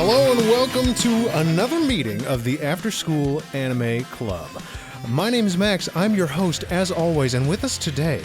Hello and welcome to another meeting of the Afterschool Anime Club. My name is Max, I'm your host as always, and with us today,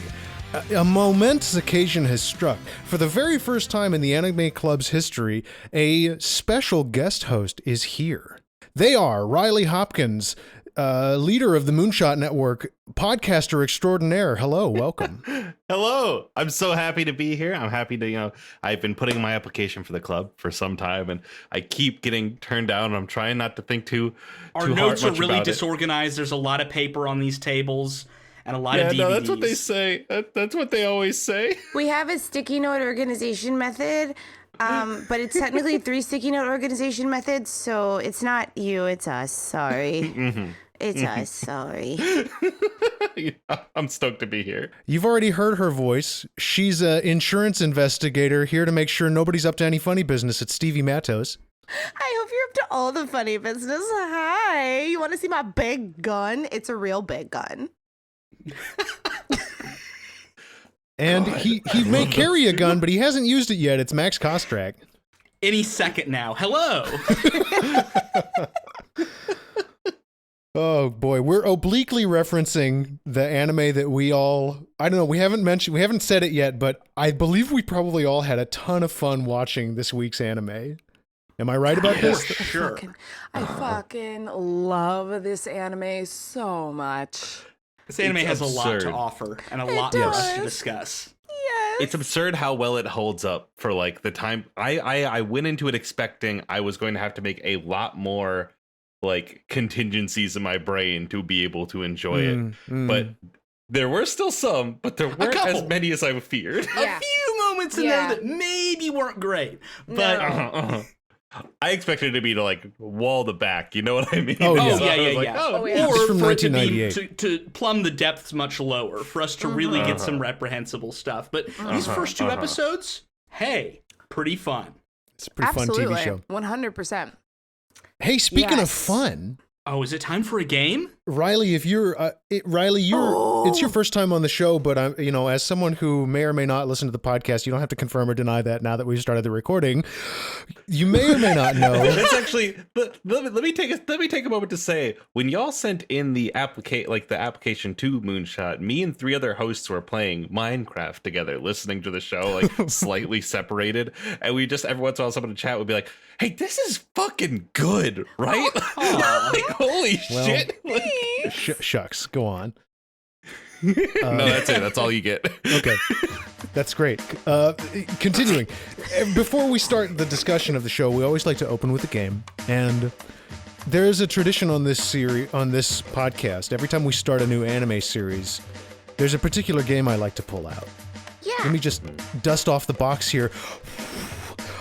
a momentous occasion has struck. For the very first time in the Anime Club's history, a special guest host is here. They are Riley Hopkins, leader of the Moonshot Network, podcaster extraordinaire. Hello, welcome. Hello. I'm so happy to be here. I'm happy to, I've been putting my application for the club for some time, and I keep getting turned down. I'm trying not to think too Our too notes hard, are really about disorganized. There's a lot of paper on these tables and a lot of DVDs. No, that's what they say. That's what they always say. We have a sticky note organization method, but it's technically 3 sticky note organization methods, so it's not you, it's us. Sorry. It's us, sorry. I'm stoked to be here. You've already heard her voice. She's an insurance investigator here to make sure nobody's up to any funny business. It's Stevie Matos. I hope you're up to all the funny business. Hi. You want to see my big gun? It's a real big gun. And he may carry a gun, but he hasn't used it yet. It's Max Kostrak. Any second now. Hello. Oh boy, we're obliquely referencing the anime that we all, I don't know, we haven't said it yet, but I believe we probably all had a ton of fun watching this week's anime. Am I right about this? Sure. I fucking love this anime so much. This anime has absurd. a lot to offer and a lot for us to discuss. Yes. It's absurd how well it holds up for like the time. I went into it expecting I was going to have to make a lot more like contingencies in my brain to be able to enjoy it. But there were still some, but there weren't as many as I feared. Yeah. A few moments in there that maybe weren't great, but I expected it to be to like wall the back, you know what I mean? Oh, yeah. So I was like, yeah. Or It's from for it to be 1998. to plumb the depths much lower, for us to really get some reprehensible stuff. But these first two episodes, hey, pretty fun. It's a pretty fun TV show. 100%. Hey, speaking of Yes. fun, Oh, is it time for a game? Riley, if you're it's your first time on the show, but I'm, as someone who may or may not listen to the podcast, you don't have to confirm or deny that now that we've started the recording. You may or may not know. That's actually let me take a moment to say, when y'all sent in the application to Moonshot, me and 3 other hosts were playing Minecraft together, listening to the show like slightly separated, and we just every once in a while someone in chat would be like, "Hey, this is fucking good, right?" Like, holy shit! Like, Shucks, go on. no, that's it. That's all you get. Okay, that's great. Continuing, before we start the discussion of the show, we always like to open with a game, and there's a tradition on this podcast. Every time we start a new anime series, there's a particular game I like to pull out. Yeah. Let me just dust off the box here.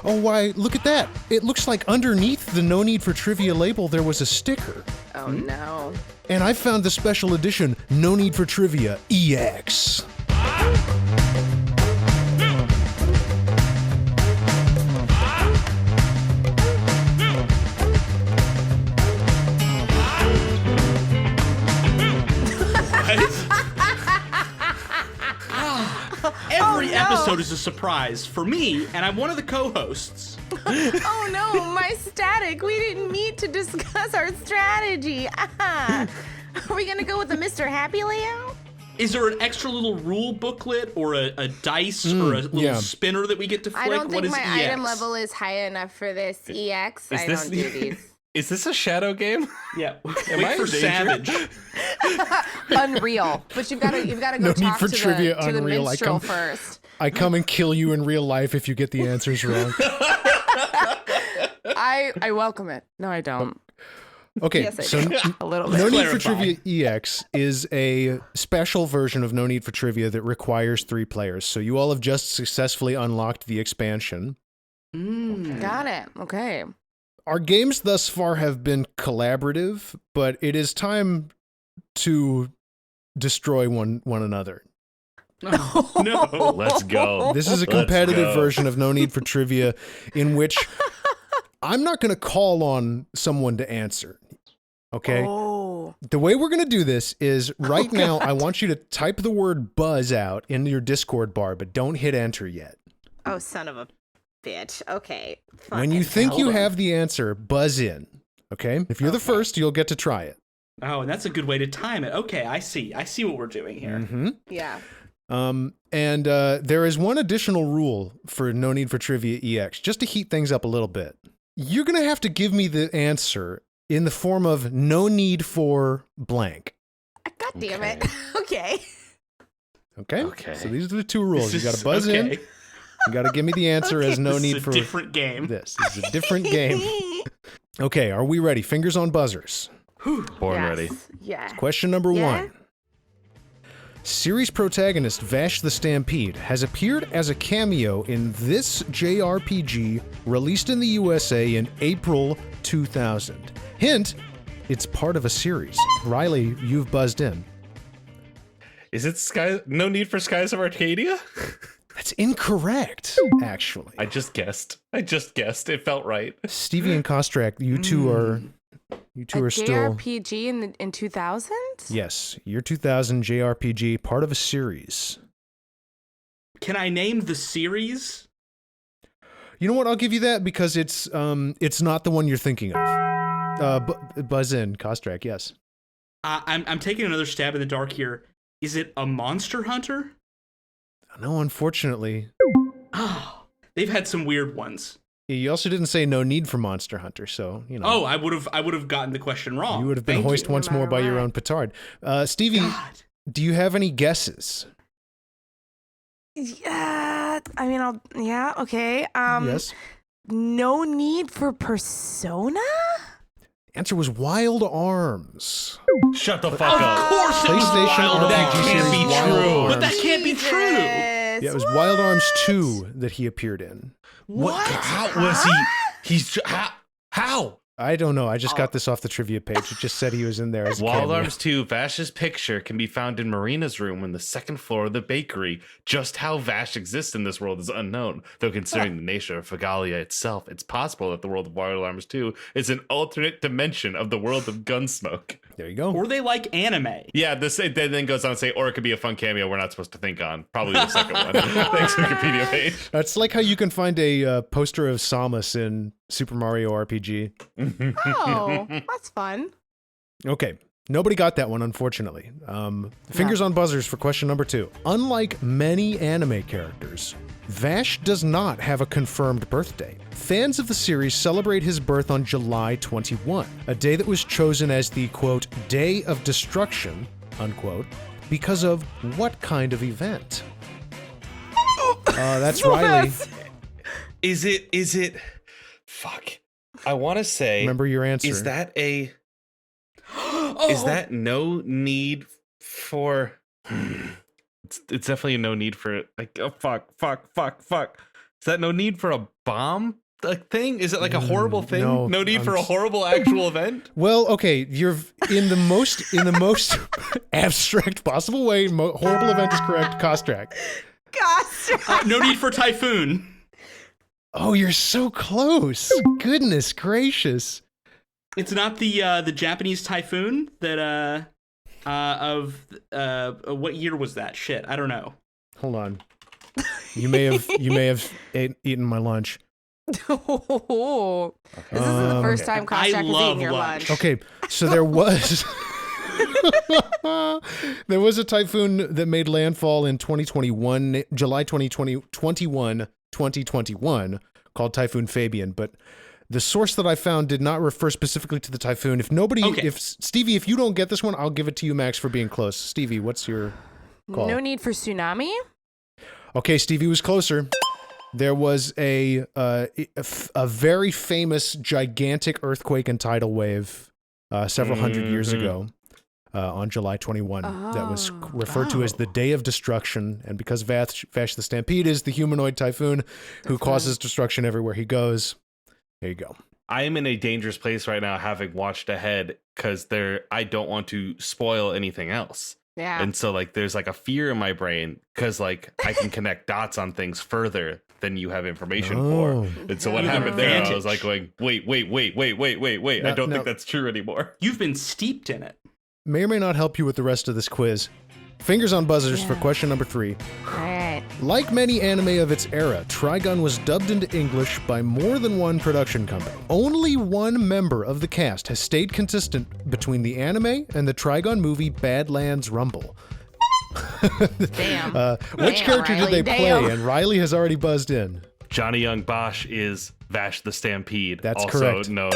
Oh, why, look at that. It looks like underneath the No Need for Trivia label, there was a sticker. Oh no. And I found the special edition No Need for Trivia EX. Every episode is a surprise for me, and I'm one of the co-hosts. Oh no, my static. We didn't meet to discuss our strategy. Are we going to go with the Mr. Happy layout? Is there an extra little rule booklet or a dice or a little spinner that we get to flick? I don't What think is my EX? item level is high enough for this EX. I this don't do these. Is this a shadow game? Yeah, I wait for in danger? Savage. Unreal. But you've got to go No need talk for to trivia, the unreal. minstrel first. I come and kill you in real life if you get the answers wrong. I welcome it. No, I don't. Okay, Yes, I so do. A little bit. No Need for Clarify. Trivia EX is a special version of No Need for Trivia that requires 3 players. So you all have just successfully unlocked the expansion. Got it. Okay. Our games thus far have been collaborative, but it is time to destroy one another. No. Let's go. This is a Let's competitive go. version of No Need for Trivia in which I'm not going to call on someone to answer. Okay? Oh. The way we're going to do this is right now, I want you to type the word buzz out in your Discord bar, but don't hit enter yet. Oh, son of a bit. Okay. When you think you have the answer, buzz in. Okay? If you're the first, you'll get to try it. Oh, and that's a good way to time it. Okay, I see what we're doing here. Mm-hmm. Yeah. And there is one additional rule for No Need for Trivia EX, just to heat things up a little bit. You're going to have to give me the answer in the form of no need for blank. God damn it. Okay. Okay? So these are the two rules. You got to buzz in. Okay. You got to give me the answer as no This need is a for different game. this. This is a different game. Okay, are we ready? Fingers on buzzers. Born ready. Yeah. Question number Yeah? 1. Series protagonist Vash the Stampede has appeared as a cameo in this JRPG released in the USA in April 2000. Hint, it's part of a series. Riley, you've buzzed in. Is it No Need for Skies of Arcadia? That's incorrect, actually. I just guessed. It felt right. Stevie and Kostrak, you two are still... JRPG in 2000? Yes, year 2000 JRPG, part of a series. Can I name the series? You know what? I'll give you that because it's not the one you're thinking of. Buzz in, Kostrak, yes. I'm taking another stab in the dark here. Is it a Monster Hunter? No, unfortunately. Oh, they've had some weird ones. You also didn't say no need for Monster Hunter, so, you know. Oh, I would have gotten the question wrong. You would have been Thank hoist you. once more by your own petard. Stevie, God. do you have any guesses? Yeah. I mean, yeah, okay. Yes. No need for Persona? Answer was Wild Arms. Shut the fuck up. Of course it was PlayStation Wild RPG Arms. series Can't be Wild true. Arms. But that can't be true. Yeah, it was Wild Arms 2 that he appeared in. What? How was he? He's how? I don't know. I just got this off the trivia page. It just said he was in there as a Wild cameo. Arms 2, Vash's picture can be found in Marina's room on the second floor of the bakery. Just how Vash exists in this world is unknown, though considering the nature of Fagalia itself, it's possible that the world of Wild Arms 2 is an alternate dimension of the world of Gunsmoke. There you go. Or they like anime. Yeah, this then goes on to say, or it could be a fun cameo we're not supposed to think on. Probably the second one. Thanks, Wikipedia page. That's like how you can find a poster of Samus in Super Mario RPG. Oh, that's fun. Okay. Nobody got that one, unfortunately. Fingers on buzzers for question number 2. Unlike many anime characters, Vash does not have a confirmed birthday. Fans of the series celebrate his birth on July 21, a day that was chosen as the, quote, Day of Destruction, unquote, because of what kind of event? That's Riley. Is it? Fuck. I want to say. Remember your answer. Is that Is that no need for? It's definitely no need for like. Oh fuck. Is that no need for a bomb? Thing? Is it like a horrible thing? No, need for a horrible actual event? Well, okay, you're in the most abstract possible way. Horrible event is correct. Kostrak. Gosh. No need for typhoon. Oh, you're so close. Goodness gracious. It's not the Japanese typhoon that what year was that? Shit, I don't know. Hold on. You may have eaten my lunch. Oh, this is the first time I Kostrak has love eaten your lunch. lunch. Okay, so there was there was a typhoon that made landfall in 2021, July 2021, called Typhoon Fabian, but the source that I found did not refer specifically to the typhoon. If Stevie, if you don't get this one, I'll give it to you, Max, for being close. Stevie, what's your call? No need for tsunami? Okay, Stevie was closer. There was a very famous, gigantic earthquake and tidal wave several hundred years ago on July 21 that was referred to as the Day of Destruction. And because Vash the Stampede is the humanoid typhoon who causes destruction everywhere he goes, there you go. I am in a dangerous place right now, having watched ahead, because I don't want to spoil anything else. Yeah. And so like there's like a fear in my brain because like I can connect dots on things further than you have information for. And so what happened there, I was like going, wait. I don't think that's true anymore. You've been steeped in it. May or may not help you with the rest of this quiz. Fingers on buzzers for question number 3. All right. Like many anime of its era, Trigun was dubbed into English by more than one production company. Only one member of the cast has stayed consistent between the anime and the Trigun movie Badlands Rumble. Damn. Which Damn, character did Riley, they damn. play? And Riley has already buzzed in. Johnny Young Bosch is Vash the Stampede. That's also correct. known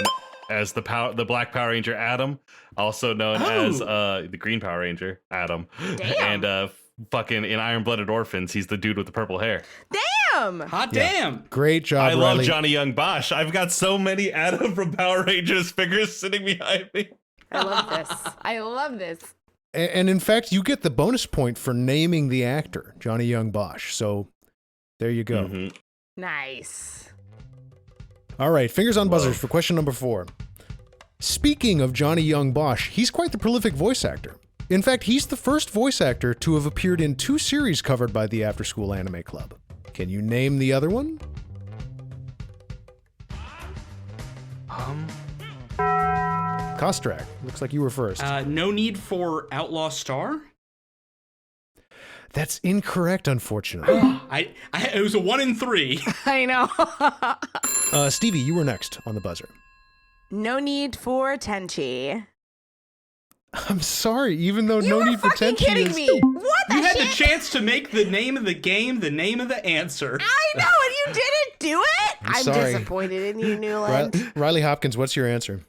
as the Black Power Ranger Adam, also known as the Green Power Ranger Adam. Damn. And fucking in Iron Blooded Orphans, he's the dude with the purple hair. Damn. Hot damn. Great job, I love Riley. Johnny Young Bosch. I've got so many Adam from Power Rangers figures sitting behind me. I love this. I love this. And in fact, you get the bonus point for naming the actor, Johnny Young Bosch. So there you go. Mhm. Nice. All right, fingers on buzzers for question number 4. Speaking of Johnny Young Bosch, he's quite the prolific voice actor. In fact, he's the first voice actor to have appeared in 2 series covered by the Afterschool Anime Club. Can you name the other one? Kostrak, looks like you were first. No Need for Outlaw Star? That's incorrect, unfortunately. It was a 1 in 3. I know. Stevie, you were next on the buzzer. No need for Tenchi. I'm sorry, even though You no were need for fucking tension kidding is... me. What the You had shit? the chance to make the name of the game the name of the answer. I know, and you didn't do it. I'm sorry. disappointed in you, Newland. Riley Hopkins, what's your answer?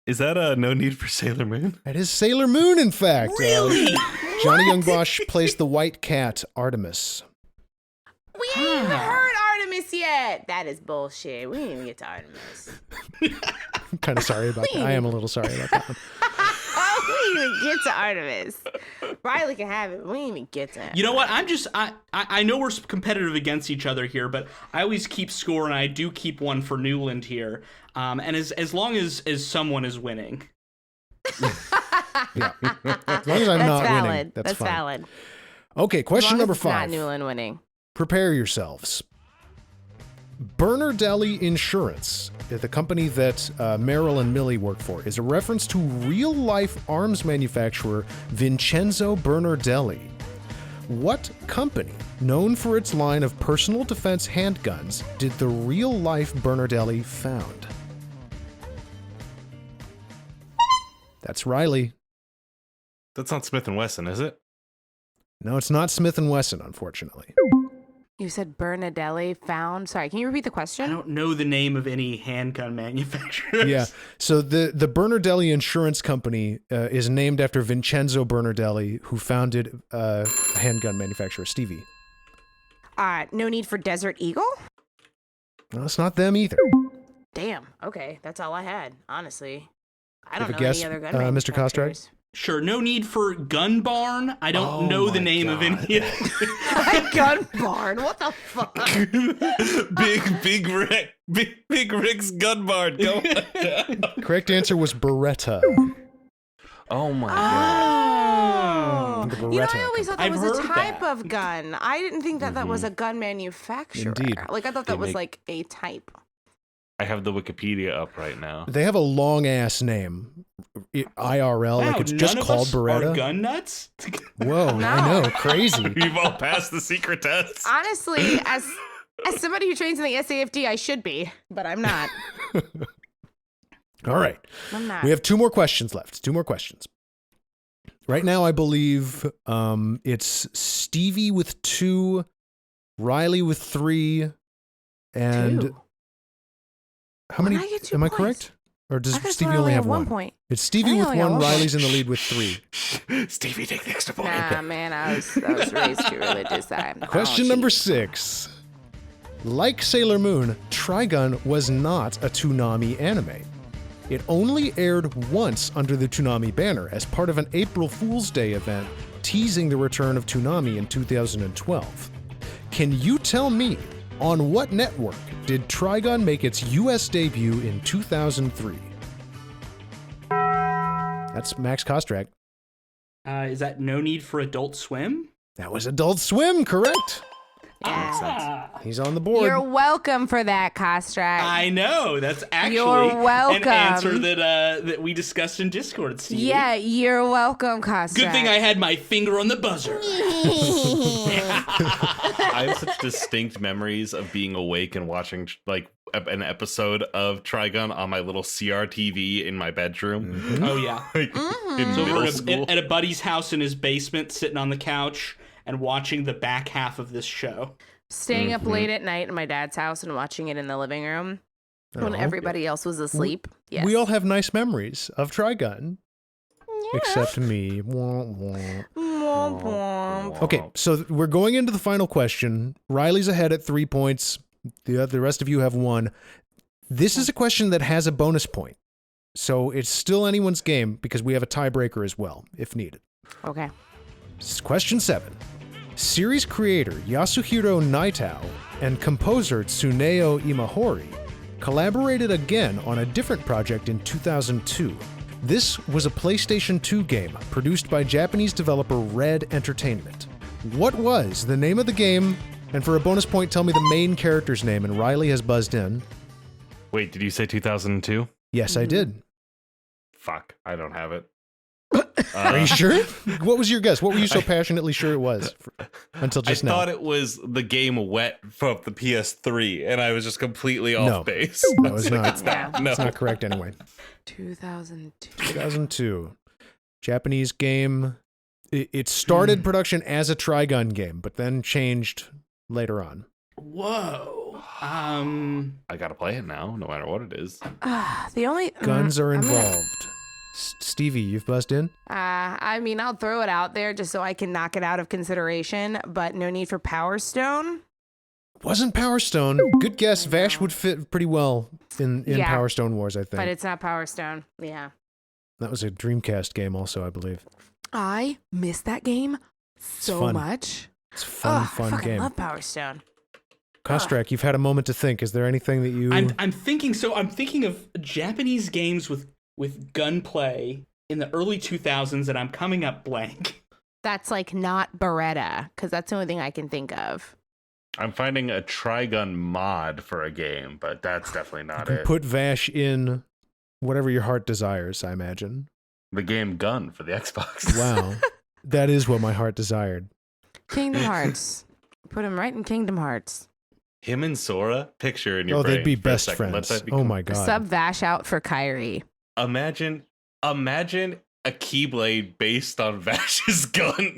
Is that No Need for Sailor Moon? That is Sailor Moon, in fact. Really? Johnny Young Bosch plays the white cat, Artemis. We ain't even heard Artemis yet. That is bullshit. We didn't even get to Artemis. I'm kind of sorry about that. I am a little sorry about that one. We didn't even get to Artemis. Riley can have it. But we didn't even get to it. You know what? I know we're competitive against each other here, but I always keep score, and I do keep one for Newland here. And as long as someone is winning. Yeah. As long as I'm That's not valid. winning, that's fine. valid. Okay, As question long as number it's not 5. Newland winning. Prepare yourselves. Bernardelli Insurance, the company that Meryl and Millie work for, is a reference to real-life arms manufacturer Vincenzo Bernardelli. What company, known for its line of personal defense handguns, did the real-life Bernardelli found? That's Riley. That's not Smith & Wesson, is it? No, it's not Smith & Wesson, unfortunately. You said Bernardelli found. Sorry, can you repeat the I question? don't know the name of any handgun manufacturers. Yeah. So the Bernardelli Insurance Company is named after Vincenzo Bernardelli, who founded a handgun manufacturer. Stevie. No need for Desert Eagle? No, it's not them either. Damn. Okay, that's all I had, honestly. I You don't have know a any guess, other gun Mr. Kostrak? manufacturers. Sure, no need for Gun Barn. I don't know the name of any. Gun barn. What the fuck? Big Rick's gun barn. Go on. Correct answer was Beretta. Oh my god. Oh. The You know, Beretta I always thought that I've was a heard type that. of gun. I didn't think that that was a gun manufacturer. Indeed. Like, I thought that They was make- like a type. I have the Wikipedia up right now. They have a long ass name. IRL, like it's just none of called us are Beretta. gun nuts. Whoa, I know, crazy. We've all passed the secret test. Honestly, as somebody who trains in the SAFD, I should be, but I'm not. All right. I'm not. We have 2 more questions left. 2 more questions. Right now, I believe it's Stevie with 2, Riley with 3, and 2. how Why many? did I get 2 Am I points? correct? Or does I could've Stevie sworn I only had have 1 one? point. It's I Stevie think I with only got 1. one. Riley's in the lead with 3. Stevie, take the extra point. Nah, man, I was raised too religious. Question number 6. Like Sailor Moon, Trigun was not a Toonami anime. It only aired once under the Toonami banner as part of an April Fool's Day event teasing the return of Toonami in 2012. Can you tell me on what network did Trigun make its US debut in 2003? That's Max Kostrak. Is that No Need for Adult Swim? That was Adult Swim, correct? Yeah. He's on the board. You're welcome for that, Kostrak. I know. That's actually You're welcome. an answer that we discussed in Discord, Steve. Yeah, you're welcome, Kostrak. Good thing I had my finger on the buzzer. I have such distinct memories of being awake and watching like an episode of Trigun on my little CRTV in my bedroom. Oh, yeah. Like, in So middle we're school. at a buddy's house in his basement, sitting on the couch and watching the back half of this show. Staying up late at night in my dad's house and watching it in the living room when everybody else was asleep. Yes. We all have nice memories of Trigun. Except me. Womp womp. Womp womp. Okay, so we're going into the final question. Riley's ahead at 3 points. The rest of you have 1. This is a question that has a bonus point. So it's still anyone's game because we have a tiebreaker as well, if needed. Okay. Question 7. Series creator Yasuhiro Naitao and composer Tsuneo Imahori collaborated again on a different project in 2002. This was a PlayStation 2 game produced by Japanese developer Red Entertainment. What was the name of the game? And for a bonus point, tell me the main character's name. And Riley has buzzed in. Wait, did you say 2002? Yes, I did. Fuck, I don't have it. Are you sure? What was your guess? What were you so passionately sure it was until just I now? thought it was the game Wet from the PS3, and I was just completely off base. No, it's not. No. It's not correct anyway. 2002. 2002. Japanese game. It started production as a Trigun game, but then changed later on. Whoa. I gotta play it now, no matter what it is. The only Guns are I'm gonna- involved. Stevie, you've buzzed in? I mean, I'll throw it out there just so I can knock it out of consideration, but no need for Power Stone. Wasn't Power Stone. Good guess. Vash would fit pretty well in Yeah. Power Stone Wars, I think. But it's not Power Stone. Yeah. That was a Dreamcast game also, I believe. I miss that game so fun. much. It's a fun, I fun fucking game. love Power Stone. Kostrak, you've had a moment to think. Is there anything that you... I'm thinking of Japanese games with gunplay in the early 2000s, and I'm coming up blank. That's like not Beretta, because that's the only thing I can think of. I'm finding a Trigun mod for a game, but that's definitely You not can it. put Vash in whatever your heart desires, I imagine. The game Gun for the Xbox. Wow. That is what my heart desired. Kingdom Hearts. Put him right in Kingdom Hearts. Him and Sora, picture in your Oh, brain they'd be for a best second. Let friends. that Oh become- my god. Sub Vash out for Kyrie. Imagine a Keyblade based on Vash's gun.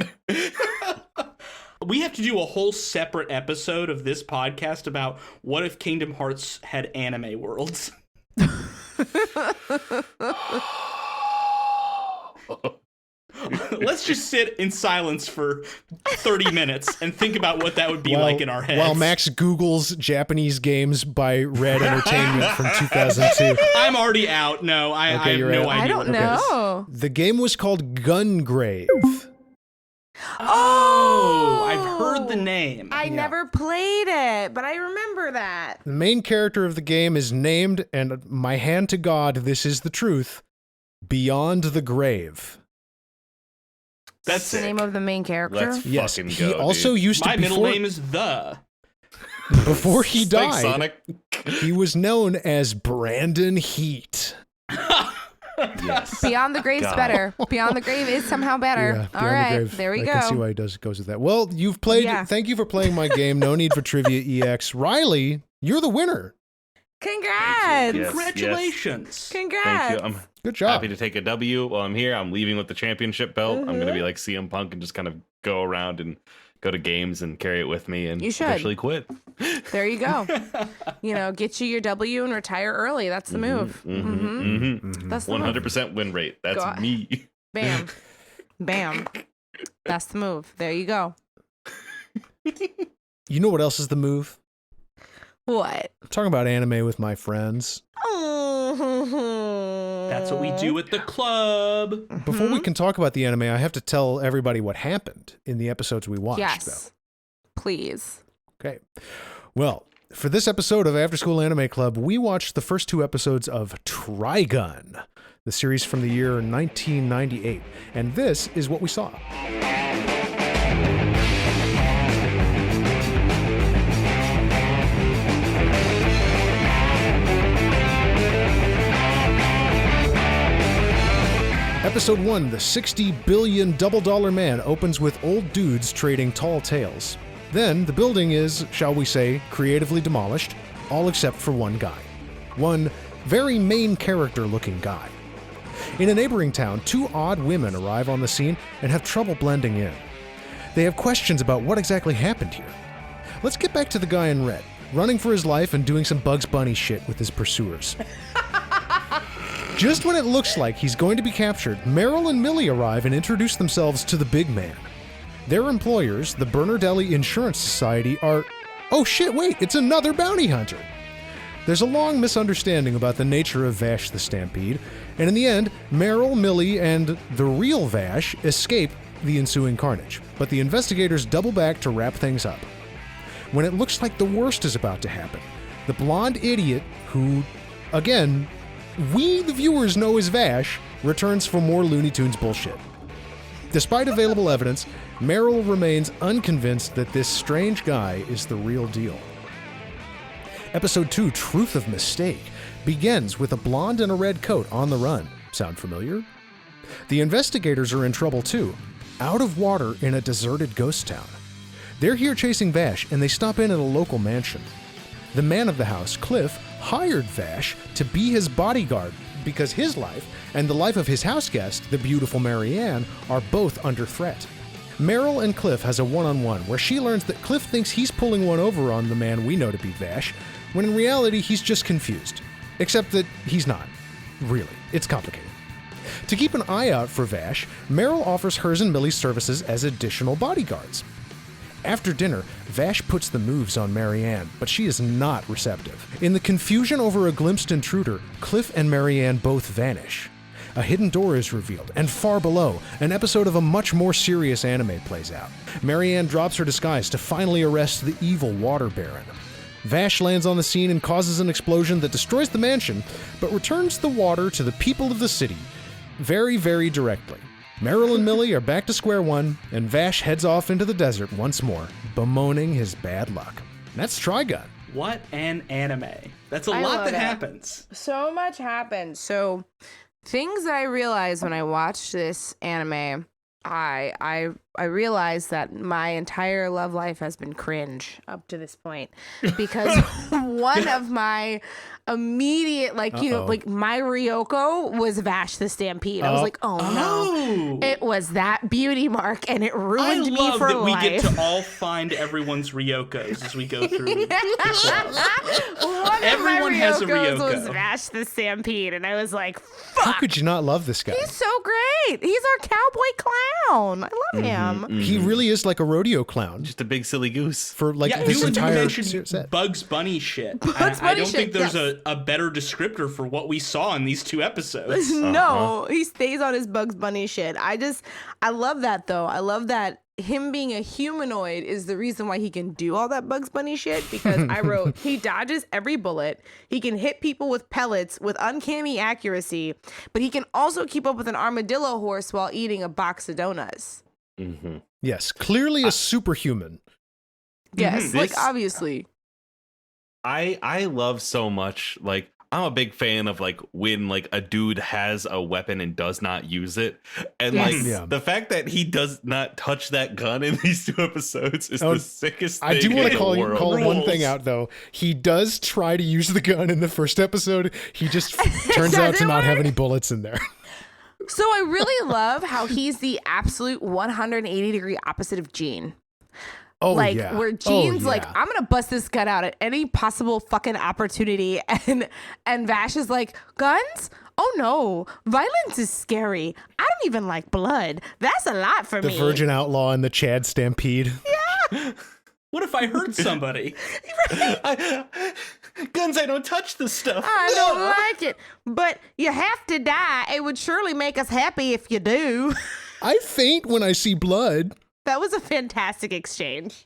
We have to do a whole separate episode of this podcast about what if Kingdom Hearts had anime worlds. Let's just sit in silence for 30 minutes and think about what that would be like in our heads. While Max Googles Japanese games by Red Entertainment from 2002. I'm already out. No, I Okay, have you're no out. idea. I don't what it is. know. The game was called Gungrave. Oh, I've heard the name. I never played it, but I remember that. The main character of the game is named, and my hand to God, this is the truth, Beyond the Grave. That's the name of the main character. Let's Yes, fucking he go, also dude. used to My middle before, name is The. before he Thanks, died. Sonic. He was known as Brandon Heat. Yes. Beyond the Grave's God. better. Beyond the Grave is somehow better. Yeah, All Beyond the right, Grave. there we I go. can see why he goes with that. Well, you've played. Yeah. Thank you for playing my game. No need for Trivia EX. Riley, you're the winner. Congrats! Yes. Congratulations. Congrats! Thank you. I'm Good job. happy to take a W while I'm here. I'm leaving with the championship belt. I'm going to be like CM Punk and just kind of go around and go to games and carry it with me and You should. eventually quit. There you go. Get you your W and retire early. That's the move. That's the move. 100% win rate. That's Go- me. Bam. Bam. That's the move. There you go. You know what else is the move? What? I'm talking about anime with my friends. That's what we do at the club. Before Mm-hmm. we can talk about the anime, I have to tell everybody what happened in the episodes we watched, Yes. Please. though. Okay. Well, for this episode of Afterschool Anime Club, we watched the first 2 episodes of Trigun, the series from the year 1998. And this is what we saw. Episode 1, the $60 billion double dollar man opens with old dudes trading tall tales. Then, the building is, shall we say, creatively demolished, all except for one guy. One very main character-looking guy. In a neighboring town, two odd women arrive on the scene and have trouble blending in. They have questions about what exactly happened here. Let's get back to the guy in red, running for his life and doing some Bugs Bunny shit with his pursuers. Just when it looks like he's going to be captured, Meryl and Millie arrive and introduce themselves to the big man. Their employers, the Bernardelli Insurance Society, are... Oh shit, wait, it's another bounty hunter! There's a long misunderstanding about the nature of Vash the Stampede, and in the end, Meryl, Millie, and the real Vash escape the ensuing carnage, but the investigators double back to wrap things up. When it looks like the worst is about to happen, the blonde idiot who, again, we the viewers know as Vash, returns for more Looney Tunes bullshit. Despite available evidence, Meryl remains unconvinced that this strange guy is the real deal. Episode 2, Truth of Mistake, begins with a blonde in a red coat on the run. Sound familiar? The investigators are in trouble too, out of water in a deserted ghost town. They're here chasing Vash, and they stop in at a local mansion. The man of the house, Cliff, hired Vash to be his bodyguard because his life and the life of his house guest, the beautiful Marianne, are both under threat. Meryl and Cliff has a one-on-one where she learns that Cliff thinks he's pulling one over on the man we know to be Vash, when in reality he's just confused. Except that he's not. Really, it's complicated. To keep an eye out for Vash, Meryl offers hers and Millie's services as additional bodyguards. After dinner, Vash puts the moves on Marianne, but she is not receptive. In the confusion over a glimpsed intruder, Cliff and Marianne both vanish. A hidden door is revealed, and far below, an episode of a much more serious anime plays out. Marianne drops her disguise to finally arrest the evil water baron. Vash lands on the scene and causes an explosion that destroys the mansion, but returns the water to the people of the city very, very directly. Meryl and Millie are back to square one, and Vash heads off into the desert once more, bemoaning his bad luck. That's Trigun. What an anime. That's a I lot love that it. happens. So much happens. So things that I realized when I watched this anime, I realized that my entire love life has been cringe up to this point because one of my immediate my Ryoko was Vash the Stampede. I was like, oh no, it was that beauty mark and it ruined I me love for that life. we get to all find everyone's Ryokos as we go through. Everyone has a Ryokos was Ryoko. Vash the Stampede, and I was like, fuck. How could you not love this guy? He's so great. He's our cowboy clown. I love him. He really is like a rodeo clown Just a big silly goose. for like Yeah, this you entire mentioned set. Bugs Bunny shit. Bugs I Bunny don't think shit, there's yes. a better descriptor for what we saw in these two episodes. No, he stays on his Bugs Bunny shit. I love that though. I love that him being a humanoid is the reason why he can do all that Bugs Bunny shit, because I wrote he dodges every bullet. He can hit people with pellets with uncanny accuracy, but he can also keep up with an armadillo horse while eating a box of donuts. Mm-hmm. Yes, clearly a superhuman. Yes, This- obviously. I love so much, like, I'm a big fan of like when like a dude has a weapon and does not use it, and Yes. like Yeah. the fact that he does not touch that gun in these two episodes is Oh, the sickest thing I do want in to the call world. one Rules. thing out though. He does try to use the gun in the first episode. He just turns out to Doesn't not have work. any bullets in there. So I really love how he's the absolute 180-degree opposite of Gene. Oh Like yeah. where Oh, Gene's like, yeah. I'm gonna bust this gun out at any possible fucking opportunity, and Vash is like, guns? Oh no, violence is scary. I don't even like blood. That's a lot for the me. Virgin Outlaw and the Chad Stampede. What if I hurt somebody? Guns, I don't touch this stuff. I don't like it, but you have to die. It would surely make us happy if you do. I faint when I see blood. That was a fantastic exchange.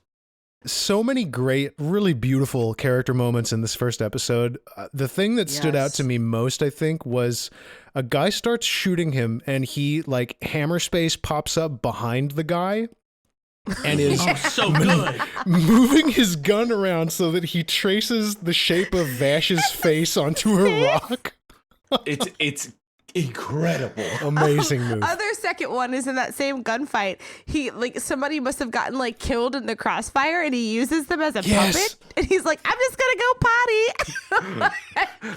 So many great, really beautiful character moments in this first episode. The thing that stood out Yes. to me most, I think, was a guy starts shooting him and he, like, hammer space pops up behind the guy and is Oh, so good. moving his gun around so that he traces the shape of Vash's face onto a rock. incredible. Amazing move. Other second one is in that same gunfight. He somebody must have gotten killed in the crossfire, and he uses them as a puppet. And he's like, "I'm just gonna go potty."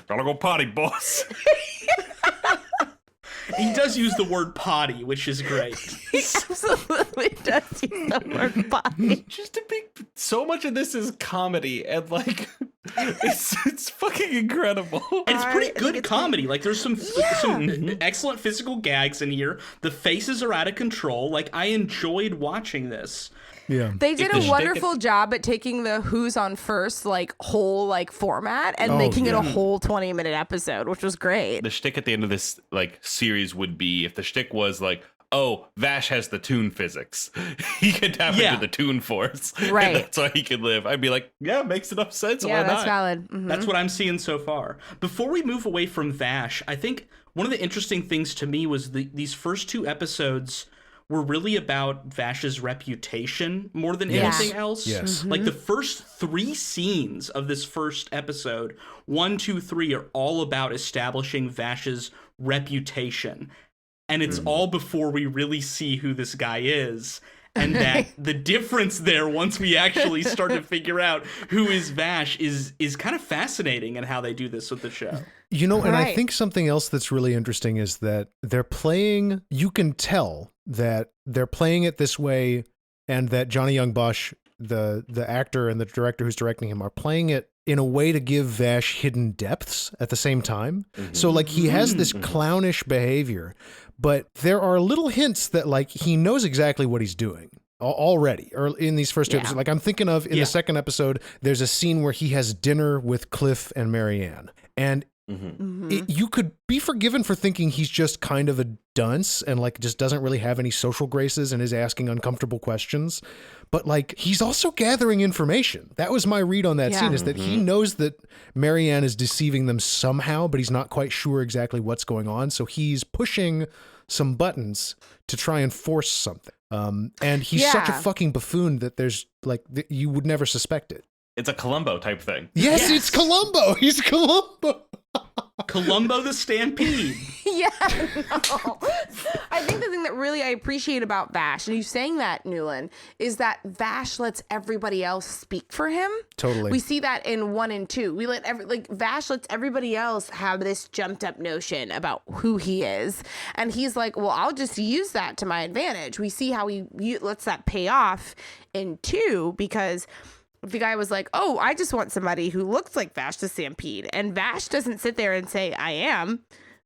Gotta go potty, boss. He does use the word potty, which is great. He absolutely does use the word potty. Just to be, so much of this is comedy, and it's fucking incredible. And it's pretty good comedy. There's some excellent physical gags in here. The faces are out of control. I enjoyed watching this. Yeah. They did a wonderful job at taking the Who's on First whole format and making it a whole 20-minute episode, which was great. The shtick at the end of this series would be, if the shtick was oh, Vash has the tune physics. He can tap into the tune force. Right. And that's why he can live. I'd be like, yeah, makes enough sense. Yeah, Why that's not? valid. Mm-hmm. That's what I'm seeing so far. Before we move away from Vash, I think one of the interesting things to me was these first 2 episodes were really about Vash's reputation more than anything else. Yes. The first 3 scenes of this first episode, 1, 2, 3, are all about establishing Vash's reputation. And it's all before we really see who this guy is. And that the difference there, once we actually start to figure out who is Vash, is kind of fascinating in how they do this with the show. And I think something else that's really interesting is that you can tell that they're playing it this way, and that Johnny Young Bosch, the actor and the director who's directing him, are playing it in a way to give Vash hidden depths at the same time. Mm-hmm. So he has this clownish behavior, but there are little hints that he knows exactly what he's doing already, or in these first 2 episodes. I'm thinking of in the second episode, there's a scene where he has dinner with Cliff and Marianne, and you could be forgiven for thinking he's just kind of a dunce and just doesn't really have any social graces and is asking uncomfortable questions. But he's also gathering information. That was my read on that scene, is that he knows that Marianne is deceiving them somehow, but he's not quite sure exactly what's going on. So he's pushing some buttons to try and force something. And he's such a fucking buffoon that there's you would never suspect it. It's a Columbo type thing. Yes, it's Columbo. He's Columbo. Columbo the Stampede. Yeah, no. I think the thing that really I appreciate about Vash, and you saying that, Newland, is that Vash lets everybody else speak for him. Totally. We see that in 1 and 2. We let Vash lets everybody else have this jumped up notion about who he is. And he's like, well, I'll just use that to my advantage. We see how he lets that pay off in 2, because the guy was like, oh, I just want somebody who looks like Vash the Stampede. And Vash doesn't sit there and say, I am.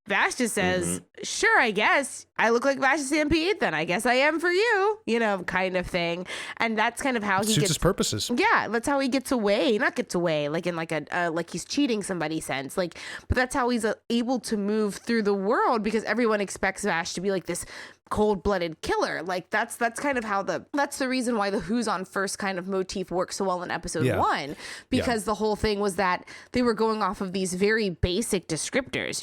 Vash just says, sure, I guess I look like Vash the Stampede, then I guess I am for you, kind of thing. And that's kind of how he suits gets his purposes. Yeah, that's how he gets away. Not gets away, in a he's cheating somebody sense. But that's how he's able to move through the world, because everyone expects Vash to be this cold-blooded killer. That's kind of how that's the reason why the Who's on First kind of motif works so well in episode 1, because the whole thing was that they were going off of these very basic descriptors,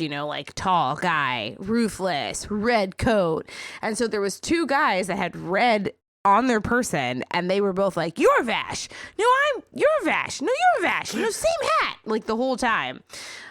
tall guy, ruthless, red coat. And so there was 2 guys that had red on their person, and they were both like, you're Vash. No, you're Vash. No, you're Vash. No, same hat. The whole time.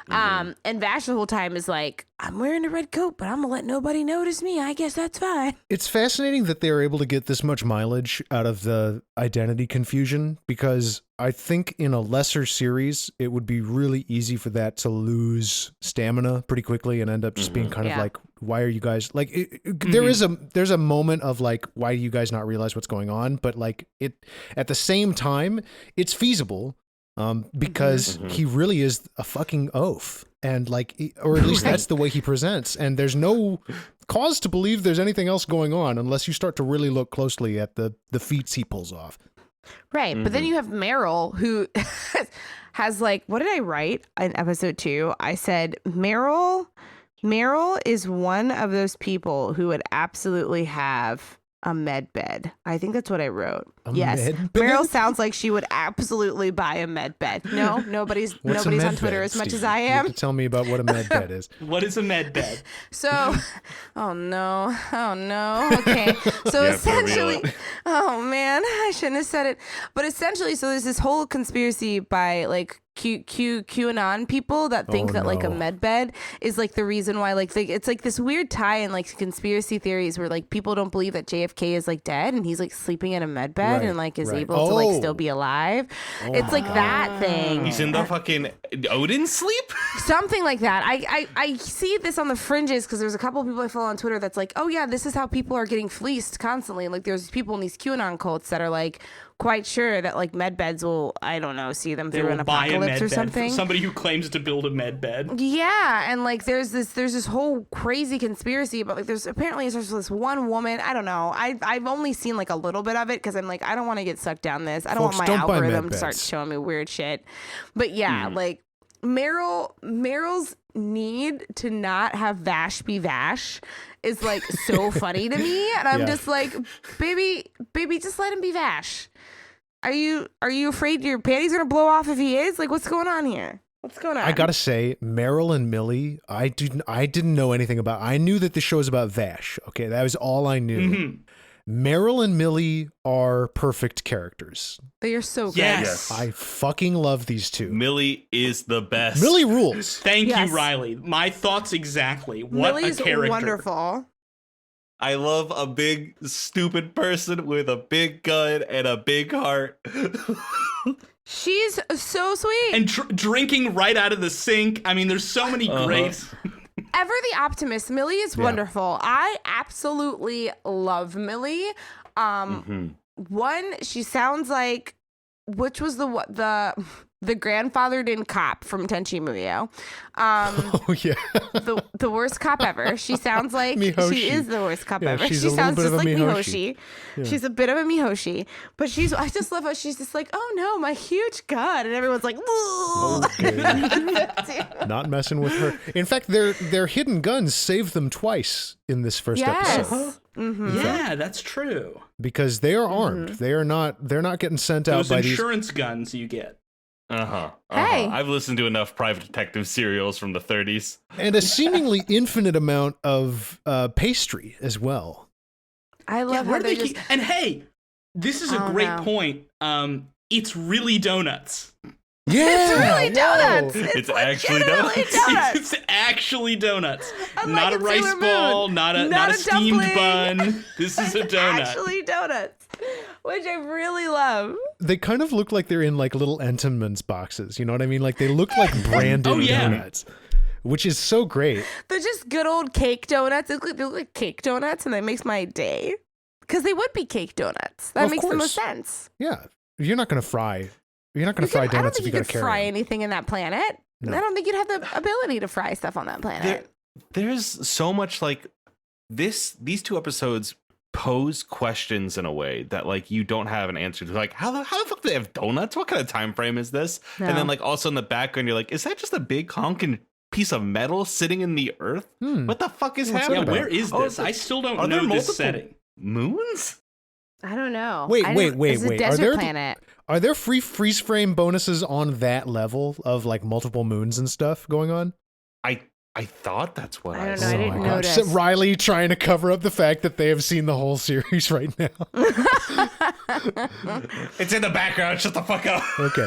And Vash the whole time is like, I'm wearing a red coat, but I'm gonna let nobody notice me. I guess that's fine. It's fascinating that they're able to get this much mileage out of the identity confusion, because I think in a lesser series, it would be really easy for that to lose stamina pretty quickly and end up just being kind of why are you guys there's a moment of why do you guys not realize what's going on? But it at the same time, it's feasible. Because he really is a fucking oaf, and or at least that's the way he presents, and there's no cause to believe there's anything else going on unless you start to really look closely at the feats he pulls off. Right, but then you have Meryl, who has what did I write in episode 2? I said Meryl is one of those people who would absolutely have a med bed. I think that's what I wrote. Yes. Meryl sounds like she would absolutely buy a med bed. No, nobody's on Twitter as much as I am. You have to tell me about what a med bed is. What is a med bed? So, oh no. Okay. So essentially, oh man, I shouldn't have said it. But essentially, so there's this whole conspiracy by QAnon people that think that like a med bed is like the reason why like it's like this weird tie in like conspiracy theories where like people don't believe that JFK is like dead and he's like sleeping in a med bed and like is able to like still be alive. It's like that thing. He's in the fucking Odin sleep? Something like that. I see this on the fringes because there's a couple of people I follow on Twitter that's like, oh yeah, this is how people are getting fleeced constantly. Like there's people in these QAnon cults that are like quite sure that like med beds will, I don't know, see them through an apocalypse or something. Somebody who claims to build a med bed. Yeah, and like there's this whole crazy conspiracy about like there's this one woman. I don't know. I've only seen like a little bit of it because I'm like I don't want to get sucked down this. I don't want my algorithm to start showing me weird shit. But yeah, like Meryl's need to not have Vash be Vash is like so funny to me, and I'm just like, baby, just let him be Vash. Are you afraid your panties are gonna blow off if he is? Like, what's going on here? What's going on? I gotta say, Meryl and Millie, I didn't know anything about. I knew that the show is about Vash. Okay, that was all I knew. Mm-hmm. Meryl and Millie are perfect characters. They are so good. Yes. I fucking love these two. Millie is the best. Millie rules. Thank you, Riley. My thoughts exactly. What Millie's a character. Wonderful. I love a big, stupid person with a big gun and a big heart. She's so sweet. And drinking right out of the sink. I mean, there's so many great... Ever the optimist, Millie is wonderful. I absolutely love Millie. One, she sounds like, which was the grandfathered in cop from Tenchi Muyo. Oh yeah, the worst cop ever. She sounds like Mihoshi. She is the worst cop ever. She sounds just like Mihoshi. Yeah. She's a bit of a Mihoshi, but I just love how she's just like, oh no, my huge gun, and everyone's like, okay. Not messing with her. In fact, their hidden guns saved them twice in this first episode. Mm-hmm. Yeah, that's true. Because they are armed. They're not getting sent out by those insurance guns you get. Hey. I've listened to enough private detective serials from the 30s. And a seemingly infinite amount of pastry as well. I love how they just... And hey, this is a great point. It's really donuts. Yeah, it's really donuts. It's actually donuts. It's actually donuts. Unlike not a rice ball, not a steamed bun. This is a donut. Actually donuts, which I really love. They kind of look like they're in like little Entenmann's boxes. You know what I mean? Like they look like branded donuts, which is so great. They're just good old cake donuts. They look like cake donuts, and that makes my day. Because they would be cake donuts. That makes the most sense. Yeah, you're not going to fry. You're not going to fry donuts if you got to carry fry them. anything in that planet. No. I don't think you'd have the ability to fry stuff on that planet. There's so much like these two episodes pose questions in a way that like you don't have an answer to. Like how the fuck do they have donuts? What kind of time frame is this? No. And then like also in the background you're like, is that just a big honking piece of metal sitting in the earth? What the fuck is happening? Yeah, where is this? I still don't know this setting. Moons? I don't know. Wait. It's a desert planet. Are there free freeze frame bonuses on that level of like multiple moons and stuff going on? I thought that's what I saw. I didn't notice. So Riley trying to cover up the fact that they have seen the whole series right now. It's in the background. Shut the fuck up. Okay.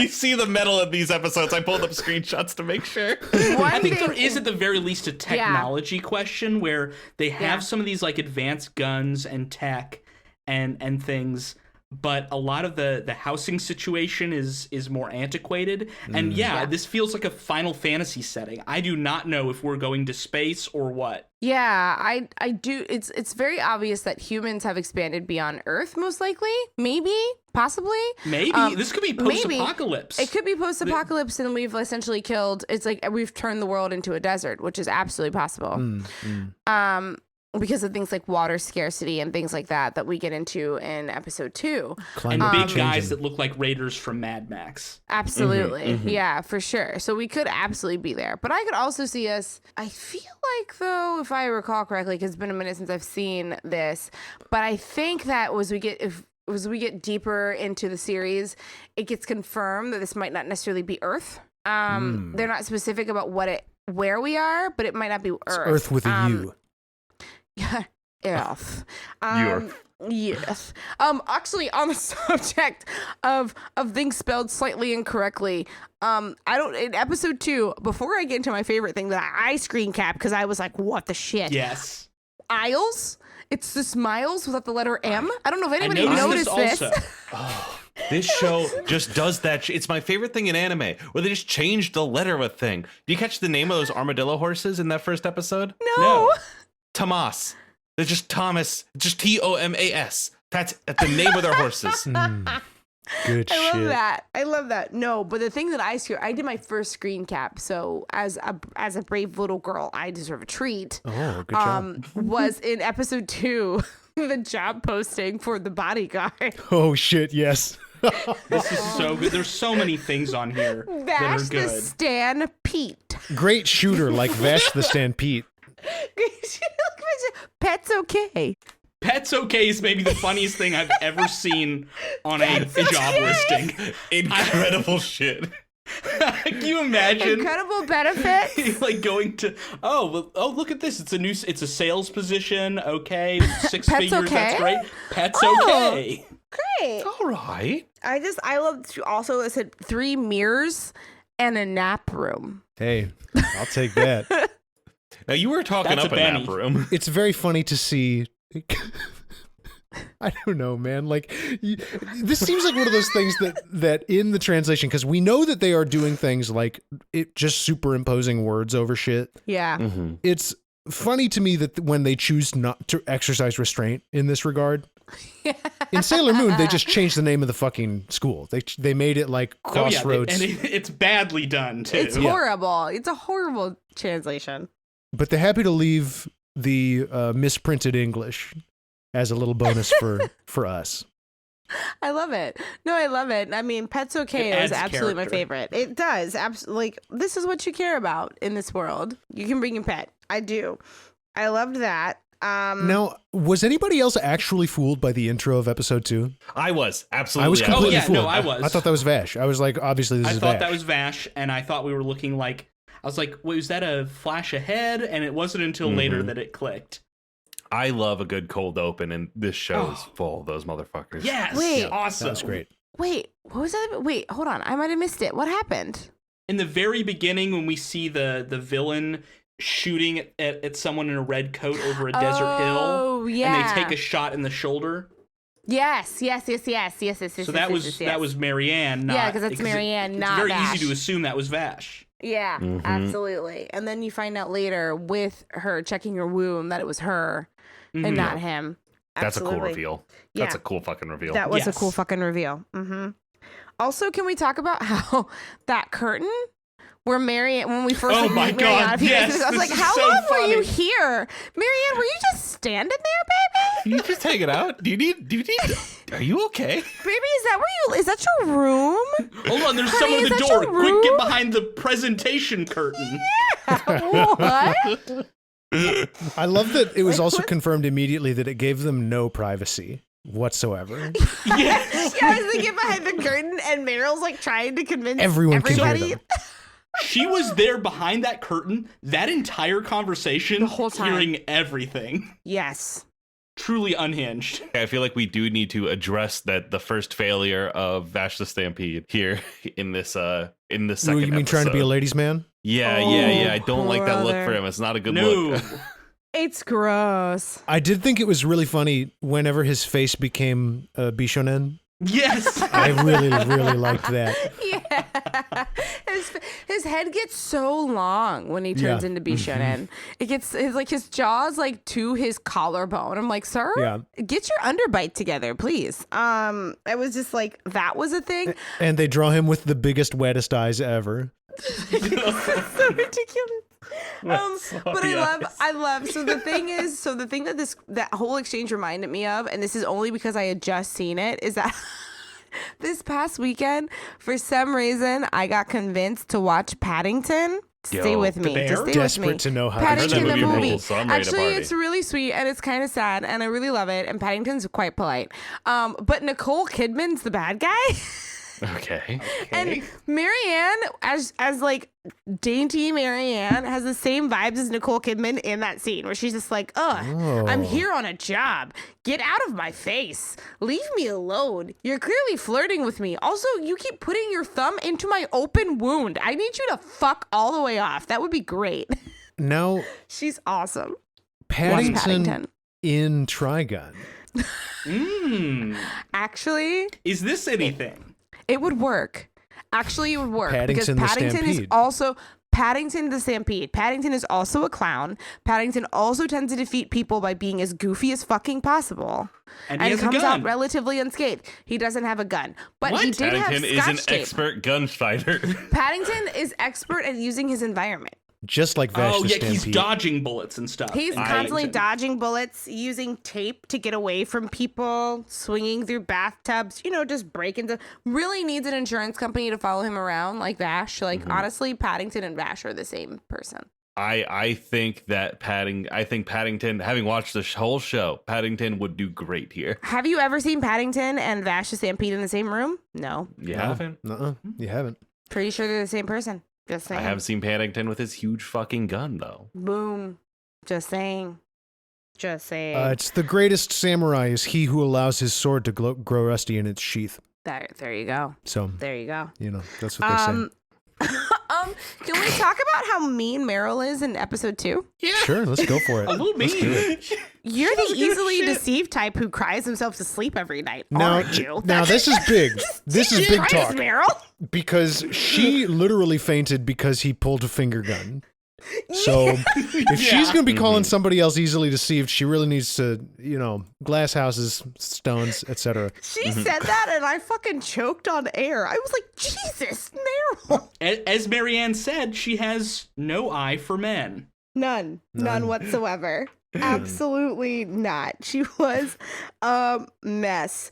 You see the metal in these episodes. I pulled up screenshots to make sure. I think there is at the very least a technology question where they have some of these like advanced guns and tech and things, but a lot of the housing situation is more antiquated. And this feels like a Final Fantasy setting. I do not know if we're going to space or what. Yeah, I do. It's very obvious that humans have expanded beyond Earth, most likely. Maybe, possibly. Maybe. This could be post-apocalypse. It could be post-apocalypse, and we've essentially killed... It's like we've turned the world into a desert, which is absolutely possible. Because of things like water scarcity and things like that we get into in episode 2. And big guys that look like raiders from Mad Max. Absolutely. Yeah, for sure. So we could absolutely be there. But I could also see us, I feel like, though, if I recall correctly, because it's been a minute since I've seen this, but I think that as we get deeper into the series, it gets confirmed that this might not necessarily be Earth. They're not specific about where we are, but it might not be Earth. It's Earth with a U. Earth. Yes. Actually, on the subject of things spelled slightly incorrectly, in episode 2, before I get into my favorite thing that I screen cap because I was like, what the shit? Yes. Isles? It's this Miles without the letter M? I don't know if anybody noticed noticed this this. also. This show just does that. It's my favorite thing in anime, where they just change the letter of a thing. Do you catch the name of those armadillo horses in that first episode? No. Tomas. They're just Thomas. Just Tomas. That's the name of their horses. Good I shit. love that. No, but the thing that I did my first screen cap. So as a brave little girl, I deserve a treat. Oh, good job. Was in episode 2, the job posting for the bodyguard. Oh shit, yes. This is so good. There's so many things on here that Vash are the good. Stampede. Great shooter like Vash the Stampede. Pet's okay. Pets Okay is maybe the funniest thing I've ever seen on a job listing. Incredible shit. Can you imagine? Incredible benefits. Like going to look at this, it's a sales position, okay, 6 Pets figures, okay? that's great. Pets Oh. Okay. Great. All right. I love also it said 3 mirrors and a nap room. Hey, I'll take that. Now you were talking That's up a a nap Benny. room. It's very funny to see. I don't know, man. Like, this seems like one of those things that in the translation, because we know that they are doing things like it just superimposing words over shit. Yeah. It's funny to me that when they choose not to exercise restraint in this regard. In Sailor Moon, they just changed the name of the fucking school. They made it like Crossroads. and it's badly done too. It's horrible. It's a horrible translation. But they're happy to leave the misprinted English as a little bonus for us. I love it. No, I love it. I mean, Pet's Okay It is adds absolutely my character. favorite. It does. Absolutely. Like, this is what you care about in this world. You can bring your pet. I do. I loved that. Now, was anybody else actually fooled by the intro of episode 2? I was absolutely. I was completely yeah, fooled. no, I was. I thought that was Vash. I was like, obviously this I is thought Vash. that was Vash, and I thought we were looking like, I was like, wait, was that a flash ahead? And it wasn't until later that it clicked. I love a good cold open, and this show is full of those motherfuckers. Yes, Wait. awesome. That was great. Wait, what was that? Wait, hold on. I might have missed it. What happened? In the very beginning, when we see the villain shooting at someone in a red coat over a desert hill, Oh, yeah. and they take a shot in the shoulder. Yes. So that was Marianne. Yeah, 'cause that's Marianne, not It's very Vash. easy to assume that was Vash. Yeah, absolutely. And then you find out later with her checking her wound that it was her and not him. That's a cool Absolutely. reveal. Yeah. That's a cool fucking reveal. That was a Yes. cool fucking reveal. Also, can we talk about how that curtain where Marianne, when we first Oh meet my Marianne, God, a few yes, minutes ago, I was this like, is how so long were you funny. here? Marianne, were you just standing there, You just hang it out. Do you need? Are you okay? baby? Baby, is that your room? Hold on, there's Honey, someone is at the that door. your Quick, get room? behind the presentation curtain. What? I love that it was also confirmed immediately that it gave them no privacy whatsoever. Yes. Yeah, I was thinking behind the curtain, and Meryl's like trying to convince Everyone can hear everybody. them. She was there behind that curtain that entire conversation, The whole time. hearing everything. Yes. Truly unhinged. I feel like we do need to address that the first failure of Vash the Stampede here in this second You mean trying to be a episode. ladies' man? Yeah. I don't like that look for brother. him. It's not a good No. look. It's gross. I did think it was really funny whenever his face became Bishonen. Yes. I really, really liked that. Yeah. His head gets so long when he turns Yeah. into Bishonen. It gets his jaw's like to his collarbone. I'm like, sir, Yeah. get your underbite together, please. It was just like that was a thing. And they draw him with the biggest, wettest eyes ever. So ridiculous. But I love. So the thing that that whole exchange reminded me of, and this is only because I had just seen it, is that this past weekend, for some reason, I got convinced to watch Paddington. Stay Yo, with me. the Just bear? stay Desperate with me. to know how to Paddington that the movie movie. rules, so I'm ready to Actually, party. it's really sweet and it's kind of sad, and I really love it. And Paddington's quite polite. But Nicole Kidman's the bad guy. Okay. And Marianne, as like dainty Marianne, has the same vibes as Nicole Kidman in that scene where she's just like, ugh, I'm here on a job. Get out of my face. Leave me alone. You're clearly flirting with me. Also, you keep putting your thumb into my open wound. I need you to fuck all the way off. That would be great. Now, She's awesome. Paddington in Trigun. Actually, Is this anything? it would work. Actually, it would work Paddington the because Paddington is Stampede. also Paddington the Stampede. Paddington is also a clown. Paddington also tends to defeat people by being as goofy as fucking possible. And he has a comes gun. out relatively unscathed. He doesn't have a gun. But he What? did Paddington have is scotch an tape. expert gunfighter. Paddington is expert at using his environment. Just like Vash Oh, the yeah, Stampede. he's dodging bullets and stuff. He's in constantly Paddington. dodging bullets, using tape to get away from people, swinging through bathtubs, just break into. Really needs an insurance company to follow him around like Vash. Like, honestly, Paddington and Vash are the same person. I think that Paddington, having watched the whole show, Paddington would do great here. Have you ever seen Paddington and Vash the Stampede in the same room? No. You haven't? Uh-uh, you haven't. Pretty sure they're the same person. Just saying. I have seen Paddington with his huge fucking gun, though. Boom. Just saying. Just saying. It's the greatest samurai is he who allows his sword to grow rusty in its sheath. There you go. So, There you go. that's what they say. Can we talk about how mean Meryl is in episode 2? Sure, let's go for it. A little Let's do mean. it. You're the doesn't give a easily shit. deceived type who cries himself to sleep every night, Now, aren't you? now this is big. This is big Christ, talk Meryl. because she literally fainted because he pulled a finger gun. So if she's going to be calling somebody else easily deceived, she really needs to, glass houses, stones, etc. She said that and I fucking choked on air. I was like, Jesus, Meryl. As Marianne said, she has no eye for men. None whatsoever. Absolutely not. She was a mess.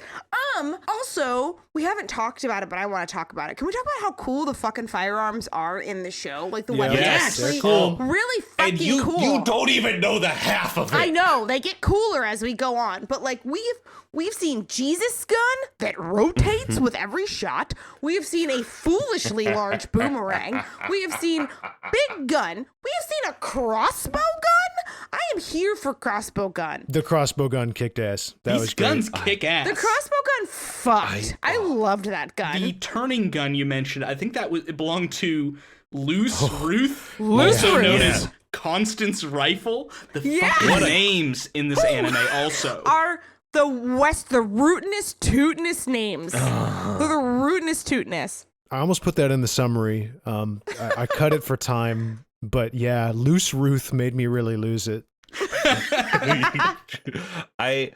Also, we haven't talked about it, but I want to talk about it. Can we talk about how cool the fucking firearms are in the show? Like the weapons are Yes, actually they're cool. really fucking cool. You don't even know the half of it. I know they get cooler as we go on, but like we've seen Jesus gun that rotates with every shot. We have seen a foolishly large boomerang. We have seen big gun. We have seen a crossbow gun. I am here for crossbow gun. The crossbow gun kicked ass. That These was great. guns kick ass. The crossbow gun fucked. I loved that gun. The turning gun you mentioned, I think it belonged to Loose Ruth, Loose also Ruth. known Yeah. as Constance Rifle. The Yeah. fucking names in this anime also. Are the rootinest, tootinest names. They're the rootinest, tootinest. I almost put that in the summary. I cut it for time, but yeah, Loose Ruth made me really lose it. I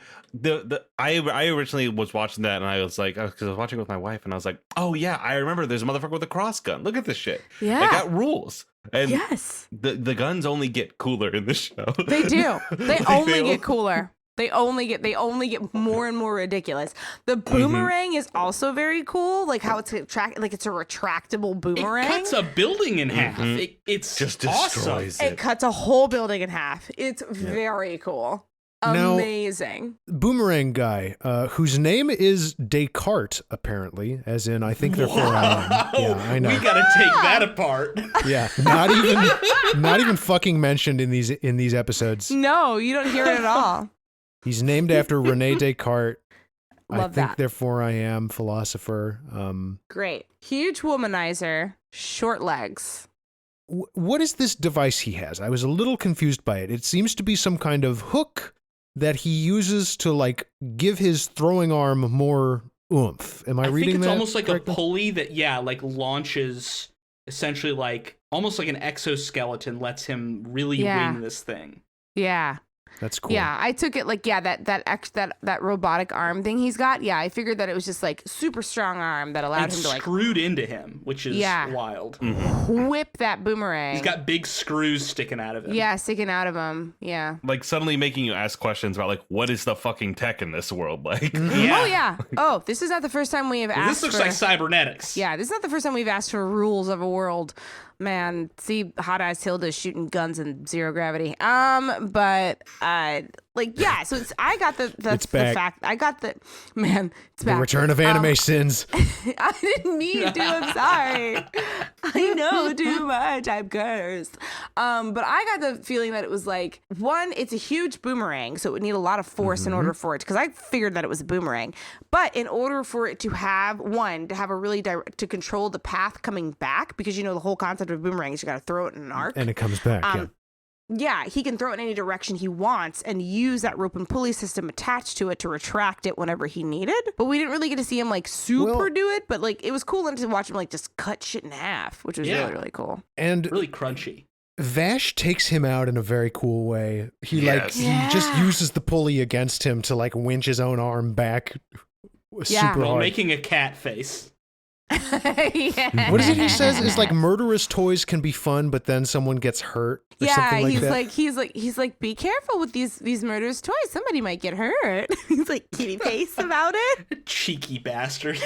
originally was watching that and I was like, because I was watching it with my wife and I was like, oh yeah, I remember there's a motherfucker with a cross gun. Look at this shit. Yeah. They got rules. And Yes. the guns only get cooler in this show. They do. They Like, only they get cooler. They only get more and more ridiculous. The boomerang is also very cool, like how it's it's a retractable It boomerang. cuts a building in half. It's Just awesome. destroys It it. cuts a whole building in half. It's very cool. Now- Amazing. Boomerang guy, whose name is Descartes, apparently, as in I think they're 4 Wow. Yeah, I know. We gotta take that apart. Yeah, not even fucking mentioned in these episodes. No, you don't hear it at all. He's named after Rene Descartes. I Love think that. therefore I am philosopher. Great. Huge womanizer, short legs. What is this device he has? I was a little confused by it. It seems to be some kind of hook that he uses to like give his throwing arm more oomph. Am I I reading think it's that almost like correctly? a pulley that, like launches essentially like almost like an exoskeleton, lets him really Yeah. wing this thing. Yeah. That's cool. Yeah, I took it like that robotic arm thing he's got. Yeah, I figured that it was just like super strong arm that allowed And him to like screwed into him, which is Yeah. wild. whip that boomerang. He's got big screws sticking out of him. yeah, sticking out of him. Yeah. Like suddenly making you ask questions about like what is the fucking tech in this world like? Yeah. Oh yeah. Oh, this is not the first time we have asked. This looks for, like cybernetics. Yeah, this is not the first time we've asked for rules of a world. Man, see Hot Eyes Hilda shooting guns in zero gravity. But Like, yeah, so I got the back. fact. I got the, man, it's The back. return of anime sins. I didn't mean to. I'm sorry. I know too much. I'm cursed. But I got the feeling that it was like, one, it's a huge boomerang, so it would need a lot of force in order for it, because I figured that it was a boomerang. But in order for it to have, one, to have a really to control the path coming back, because the whole concept of boomerang is you got to throw it in an arc. And it comes back, Yeah, he can throw it in any direction he wants and use that rope and pulley system attached to it to retract it whenever he needed. But we didn't really get to see him like super do it, but like it was cool to watch him like just cut shit in half, which was really, really cool. And really crunchy. Vash takes him out in a very cool way. He he just uses the pulley against him to like winch his own arm back super hard. Making a cat face. Yeah. What is it he says? Is like murderous toys can be fun, but then someone gets hurt. Or something like that. he's like, be careful with these murderous toys. Somebody might get hurt. He's like kitty face about it. Cheeky bastard.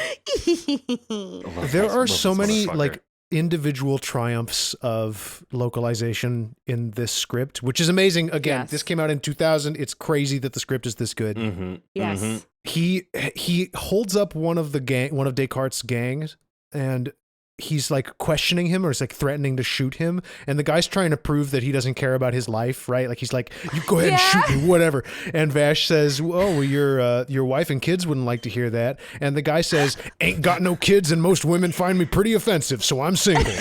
There are so many like individual triumphs of localization in this script, which is amazing. Again, this came out in 2000. It's crazy that the script is this good. Yes. He holds up one of Descartes' gangs, and he's like questioning him, or is like threatening to shoot him, and the guy's trying to prove that he doesn't care about his life, right? Like he's like, you go ahead and shoot me, whatever. And Vash says, well, your wife and kids wouldn't like to hear that. And the guy says, ain't got no kids, and most women find me pretty offensive, so I'm single.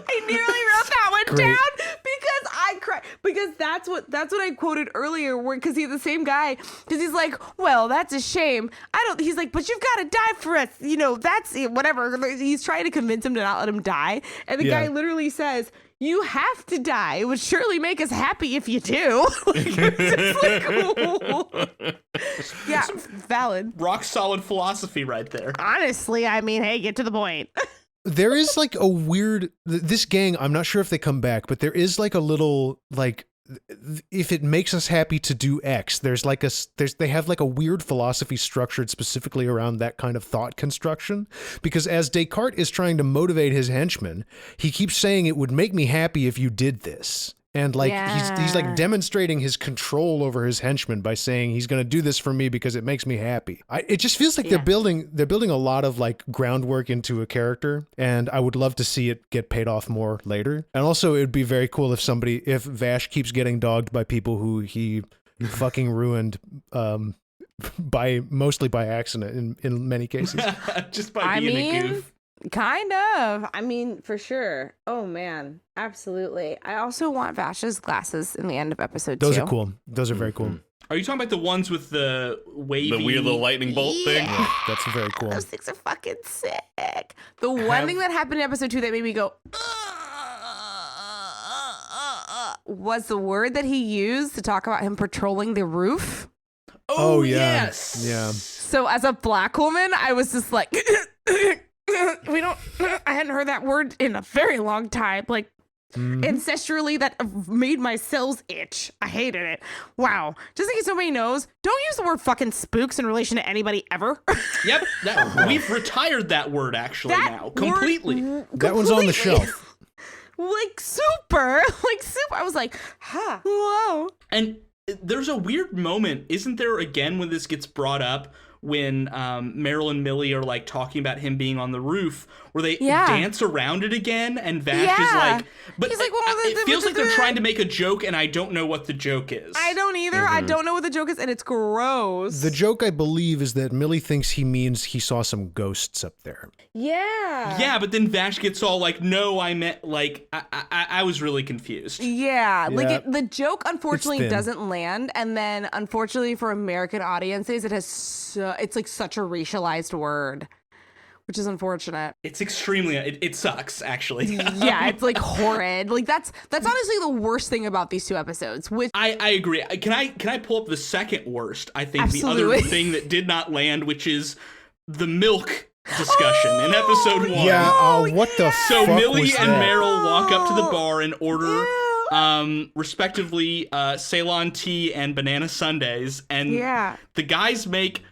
I nearly wrote that one down because I cried, because that's what I quoted earlier, because he's the same guy, because he's like, well, that's a shame. He's like, but you've got to die for us. That's whatever. He's trying to convince him to not let him die. And the guy literally says, you have to die. It would surely make us happy if you do. Yeah, valid. Rock solid philosophy right there. Honestly, I mean, hey, get to the point. There is like a weird, this gang, I'm not sure if they come back, but there is like a little, like, if it makes us happy to do X, they have like a weird philosophy structured specifically around that kind of thought construction. Because as Descartes is trying to motivate his henchmen, he keeps saying it would make me happy if you did this. And like he's like demonstrating his control over his henchmen by saying he's going to do this for me because it makes me happy. It just feels like they're building a lot of like groundwork into a character, and I would love to see it get paid off more later. And also, it would be very cool if Vash keeps getting dogged by people who he fucking ruined, mostly by accident in many cases. Just by being a goof. Kind of. I mean, for sure. Oh, man. Absolutely. I also want Vash's glasses in the end of episode 2. Those are cool. Those are very cool. Are you talking about the ones with the wavy... The weird little lightning bolt thing? Yeah, that's very cool. Those things are fucking sick. The one thing that happened in episode 2 that made me go... was the word that he used to talk about him patrolling the roof. Oh, yeah. Yes. Yeah. So as a black woman, I was just like... I hadn't heard that word in a very long time. Like, ancestrally, that made my cells itch. I hated it. Wow. Just in case nobody knows, don't use the word fucking spooks in relation to anybody ever. Yep. We've retired that word actually now. Completely. That one's on the shelf. Like super. I was like, whoa. And there's a weird moment, isn't there, again, when this gets brought up, when Meryl and Millie are like talking about him being on the roof, where they dance around it again, and Vash is like, but he's like, it feels like they're trying to make a joke, and I don't know what the joke is. I don't either. I don't know what the joke is, and it's gross. The joke, I believe, is that Millie thinks he means he saw some ghosts up there. Yeah. Yeah, but then Vash gets all like, no, I meant, like, I was really confused. Yeah. Like, the joke, unfortunately, It's thin. doesn't land, and then, unfortunately, for American audiences, it has it's like such a racialized word, which is unfortunate. It's extremely, it sucks, actually. Yeah, it's like horrid. Like that's honestly the worst thing about these 2 episodes. Which I agree. Can I pull up the second worst? I think Absolutely. the other thing that did not land, which is the milk discussion in episode 1. Yeah, what the So fuck Millie was and that? Meryl walk up to the bar and order, respectively, Ceylon tea and banana sundaes, and the guys make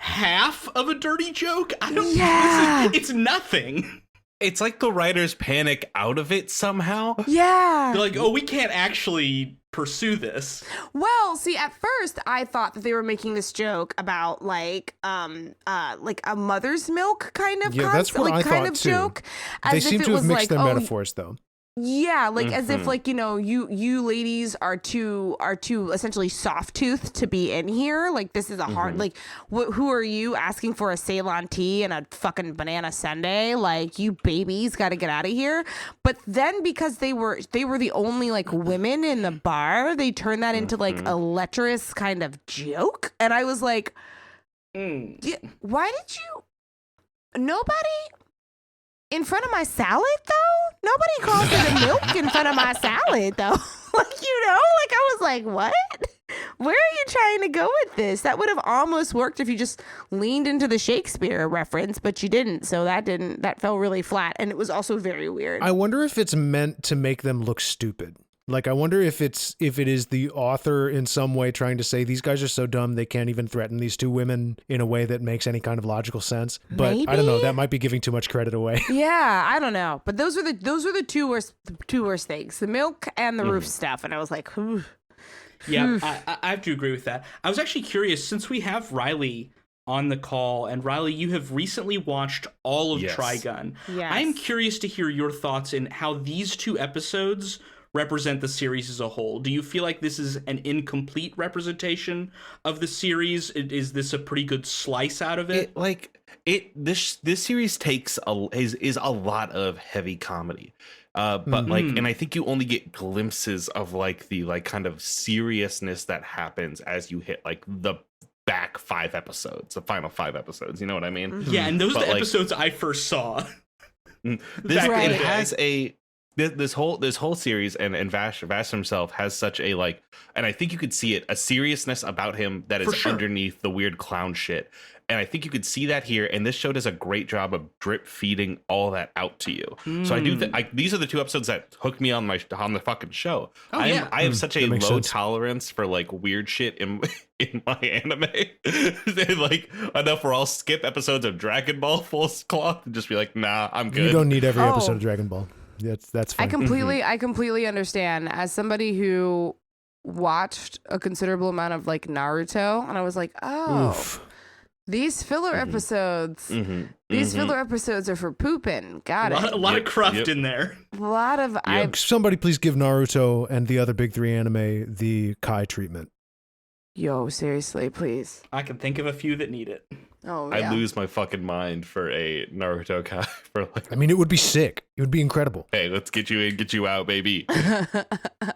half of a dirty joke. I don't. Yeah. It's nothing. It's like the writers panic out of it somehow. yeah. They're like, oh, we can't actually pursue this. Well, see, at first I thought that they were making this joke about like a mother's milk kind of that's what I kind thought of too. joke. They As seem if to it have was mixed like, their oh, metaphors, though. yeah, like as if like, you know, you ladies are too essentially soft toothed to be in here. Like this is a hard like who are you asking for a Ceylon tea and a fucking banana sundae? Like you babies got to get out of here. But then because they were the only like women in the bar, they turned that into like a lecherous kind of joke, and I was like, why did you? Nobody. In front of my salad, though? Nobody calls it a milk in front of my salad, though. Like, you know? Like, I was like, what? Where are you trying to go with this? That would have almost worked if you just leaned into the Shakespeare reference, but you didn't. So that fell really flat. And it was also very weird. I wonder if it's meant to make them look stupid. Like, I wonder if it is the author in some way trying to say these guys are so dumb they can't even threaten these two women in a way that makes any kind of logical sense. But I don't know. That might be giving too much credit away. Yeah, I don't know. But those were the two worst things: the milk and the roof stuff. And I was like, ooh. Yeah, I have to agree with that. I was actually curious, since we have Riley on the call, and Riley, you have recently watched all of Trigun. Yes. I'm curious to hear your thoughts in how these two episodes represent the series as a whole. Do you feel like this is an incomplete representation of the series? Is this a pretty good slice out of it? This series takes is a lot of heavy comedy. But like, and I think you only get glimpses of like the like kind of seriousness that happens as you hit like the back 5 episodes, the final 5 episodes. You know what I mean? Yeah, and those are the like, episodes I first saw. It has a this whole series, and Vash himself has such a like, and I think you could see it, a seriousness about him that is underneath the weird clown shit. And I think you could see that here, and this show does a great job of drip feeding all that out to you. So I do these are the 2 episodes that hooked me on the fucking show. I have such a low tolerance for like weird shit in my anime. Like enough where I'll skip episodes of Dragon Ball full cloth and just be like, nah, I'm good. You don't need every episode of Dragon Ball. That's fine. I completely understand. As somebody who watched a considerable amount of like Naruto, and I was like, oh. Oof. These filler episodes, these filler episodes are for pooping. Got it. A lot of cruft in there. A lot of. Somebody please give Naruto and the other big 3 anime the Kai treatment. Yo, seriously, please. I can think of a few that need it. Oh, yeah. I lose my fucking mind for a Naruto Kai. For like, I mean, it would be sick. It would be incredible. Hey, let's get you in, get you out, baby. When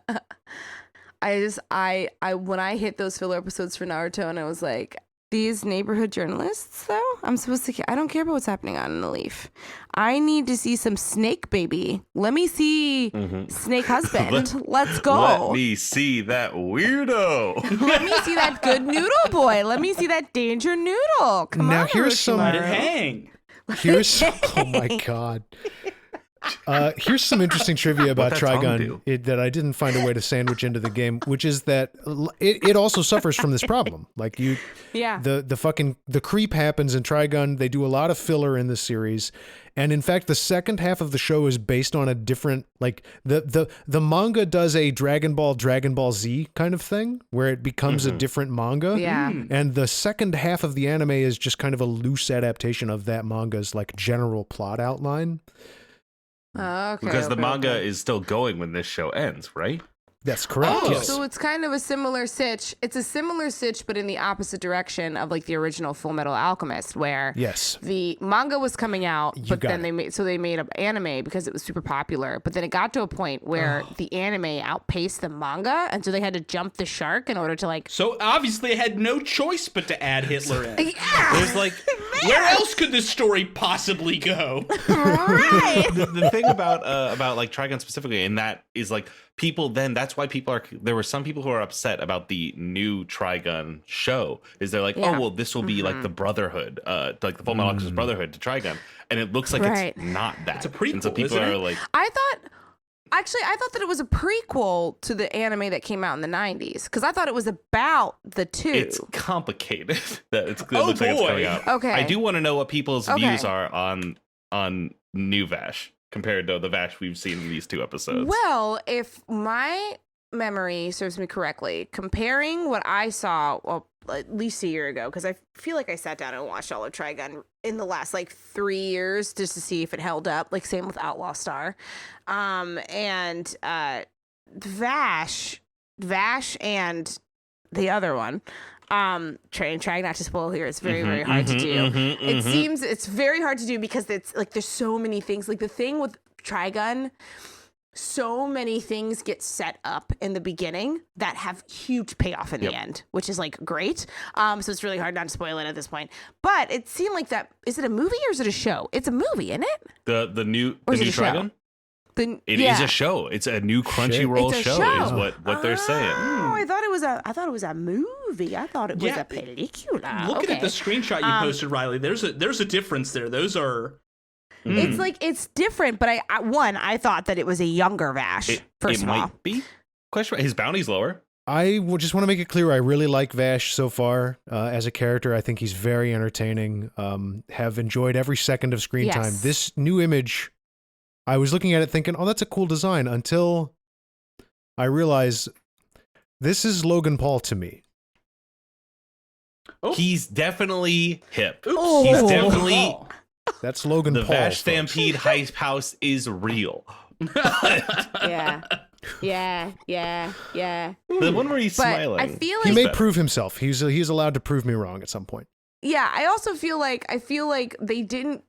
I hit those filler episodes for Naruto, and I was like, these neighborhood journalists, though, I'm supposed to. I don't care about what's happening on the Leaf. I need to see some Snake baby. Let me see Snake husband. Let's go. Let me see that weirdo. Let me see that good noodle boy. Let me see that danger noodle. Come Now on, here's some. Let it hang. Here's oh my god. Here's some interesting trivia about What'd that tongue Trigun that I didn't find a way to sandwich into the game, which is that it also suffers from this problem. Like the creep happens in Trigun. They do a lot of filler in this series, and in fact, the second half of the show is based on a different, like the manga does a Dragon Ball Z kind of thing where it becomes a different manga. Yeah. And the second half of the anime is just kind of a loose adaptation of that manga's like general plot outline. Okay, Because the manga is still going when this show ends, right? That's correct. Oh, yes. so it's kind of a similar sitch. It's a similar sitch, but in the opposite direction of like the original Full Metal Alchemist, where the manga was coming out, but then they made an anime because it was super popular. But then it got to a point where the anime outpaced the manga, and so they had to jump the shark in order to like. So obviously, they had no choice but to add Hitler in. Yeah. There's like, where else could this story possibly go? Right. the thing about like Trigun specifically, and that is like people. Then that's why there were some people who are upset about the new Trigun show. Is they're like, oh well, this will be like the Brotherhood, like the Full Metal Alchemist Brotherhood to Trigun, and it looks like it's not that. It's a prequel. And so people isn't are it? like, I thought that it was a prequel to the anime that came out in the 90s, because I thought it was about the two. it's complicated. It looks like it's coming out. Okay. I do want to know what people's views are on new Vash compared to the Vash we've seen in these 2 episodes. Well, if my memory serves me correctly, comparing what I saw, well, at least a year ago, because I feel like I sat down and watched all of Trigun in the last like 3 years just to see if it held up. Like same with Outlaw Star, and Vash and the other one. Trying not to spoil here. It's very hard to do. It seems it's very hard to do because it's like there's so many things. Like the thing with Trigun, so many things get set up in the beginning that have huge payoff in the end, which is like great. So it's really hard not to spoil it at this point. But it seemed like that. Is it a movie or is it a show? It's a movie, isn't it? The new Trigun? It is a show. It's a new Crunchyroll show. Is what they're saying. Oh, I thought it was a movie. I thought it was a película. Looking at the screenshot you posted, Riley, there's a difference there. Those are. It's like it's different, but I thought that it was a younger Vash. First of all, might be. Question: his bounty's lower. I just want to make it clear I really like Vash so far as a character. I think he's very entertaining. Have enjoyed every second of screen time. This new image, I was looking at it thinking, oh, that's a cool design, until I realized this is Logan Paul to me. Oh. He's definitely hip. Oops. He's definitely... That's Logan Paul. The Vash Stampede Hype House is real. Yeah. The one where he's smiling. I feel like he may prove himself. He's allowed to prove me wrong at some point. Yeah, I also feel like they didn't.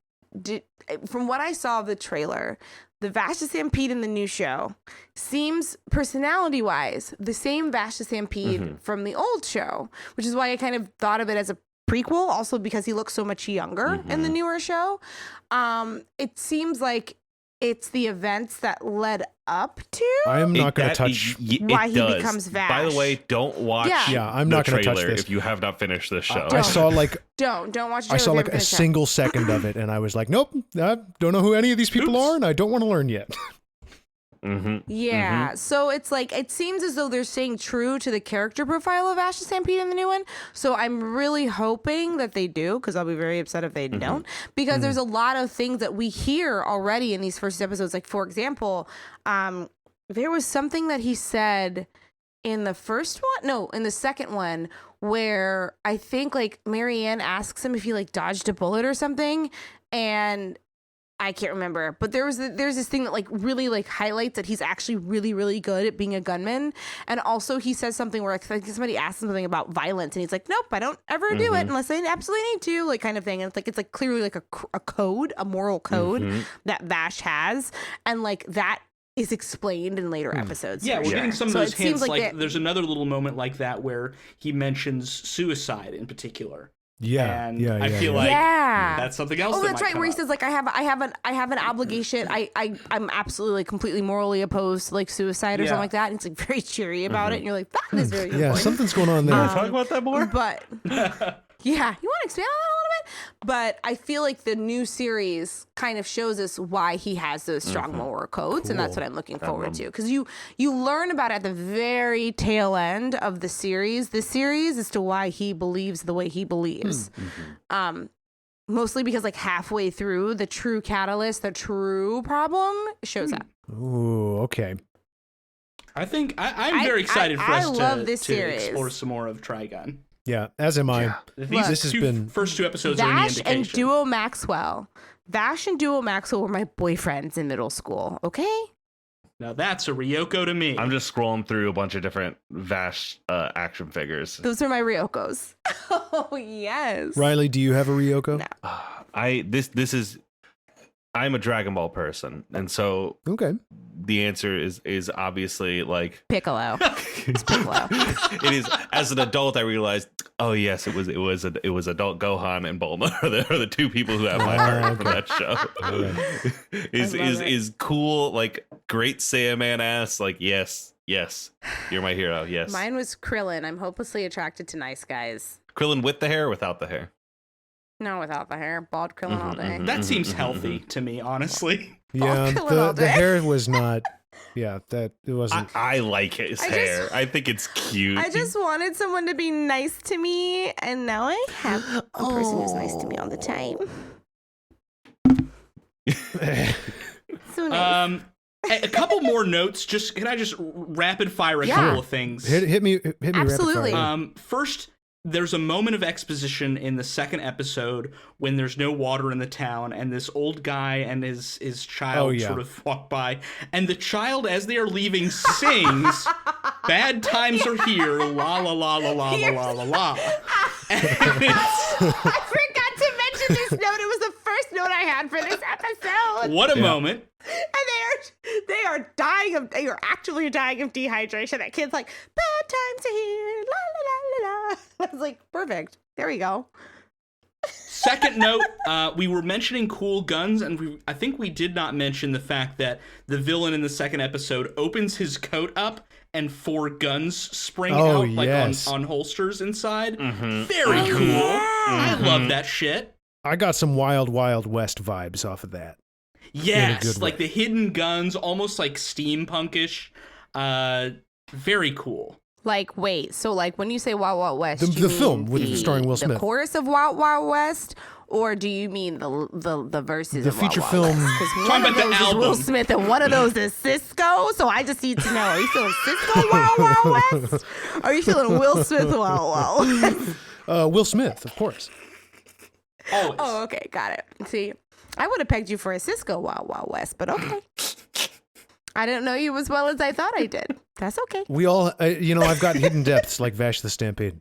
From what I saw of the trailer, the Vash the Stampede in the new show seems personality-wise the same Vash the Stampede from the old show, which is why I kind of thought of it as a prequel, also because he looks so much younger in the newer show. It seems like it's the events that led up to. I am not going to touch why he becomes Vash. By the way, don't watch. Yeah, I'm not going to touch this if you have not finished this show. I saw like don't watch. I saw like a single second of it, and I was like, nope, I don't know who any of these people are, and I don't want to learn yet. So it's like it seems as though they're staying true to the character profile of Ash the Stampede in the new one. So I'm really hoping that they do, because I'll be very upset if they don't, because there's a lot of things that we hear already in these first episodes. Like, for example, there was something that he said in the second one, where I think like Marianne asks him if he like dodged a bullet or something, and I can't remember, but there's this thing that like really like highlights that he's actually really, really good at being a gunman. And also he says something where I think somebody asks him something about violence, and he's like, nope, I don't ever do it unless I absolutely need to, like kind of thing. And it's like clearly like a code, a moral code that Vash has, and like that is explained in later episodes. Yeah, we're getting some of those hints. Like there's another little moment like that where he mentions suicide in particular. Yeah, I feel like that's something else. Oh, that's right. Where he says like I have an obligation. I'm absolutely completely morally opposed to like suicide or something like that. And it's like very cheery about it, and you're like, that is very important. Something's going on there. Talk about that more. But yeah, you want to expand on that a little bit? But I feel like the new series kind of shows us why he has those strong moral codes, and that's what I'm looking forward to. Because you learn about at the very tail end of the series as to why he believes the way he believes. Mostly because like halfway through, the true catalyst, the true problem shows up. Ooh, okay. I think I'm very excited for us to explore series. some more of Trigun. Yeah, as am I. Yeah. This has been first 2 episodes are an Vash indication. and Duo Maxwell. Vash and Duo Maxwell were my boyfriends in middle school. Okay. Now that's a Ryoko to me. I'm just scrolling through a bunch of different Vash action figures. Those are my Ryokos. Oh yes. Riley, do you have a Ryoko? No. I'm a Dragon Ball person, and so Okay. the answer is obviously like Piccolo. It's Piccolo. it is. As an adult, I realized, oh yes, it was adult Gohan and Bulma are the 2 people who have my heart for that show. is cool, like great Saiyaman ass, like yes, you're my hero. Yes. Mine was Krillin. I'm hopelessly attracted to nice guys. Krillin with the hair or without the hair? No, without the hair. Bald Krillin all day. That seems healthy to me, honestly. Yeah, Krillin all the day. hair was not. Yeah, that it wasn't. I like his hair. I think it's cute. I just wanted someone to be nice to me, and now I have a person who's nice to me all the time. So nice. A couple more notes. Can I just rapid fire a couple of things? Hit me. Absolutely. Rapid fire. First, there's a moment of exposition in the second episode when there's no water in the town, and this old guy and his child sort of walk by, and the child, as they are leaving, sings "Bad times are here, la la la la la la la la la." I forgot to mention this note. It was the first note I had for this episode. What a moment! And they are actually dying of dehydration. That kid's like, bad times are here, la la la la la. I was like, perfect. There we go. Second note, we were mentioning cool guns, and I think we did not mention the fact that the villain in the second episode opens his coat up and 4 guns spring out like on holsters inside. Mm-hmm. Very cool. I love that shit. I got some Wild Wild West vibes off of that. Yes, like the hidden guns, almost like steampunkish. Very cool. Like, wait, so like when you say Wild Wild West, the film starring Will Smith, the chorus of Wild Wild West, or do you mean the verses? The of feature Wild film. Wild West? Because Talking one of about the those is album. Will Smith and one of those is Cisco. So I just need to know: are you feeling Cisco Wild Wild West? Or are you feeling Will Smith Wild Wild West? Will Smith, of course. Always. Oh, okay, got it. See, I would have pegged you for a Cisco Wild Wild West, but okay. I didn't know you as well as I thought I did. That's okay. We all, I've got hidden depths like Vash the Stampede.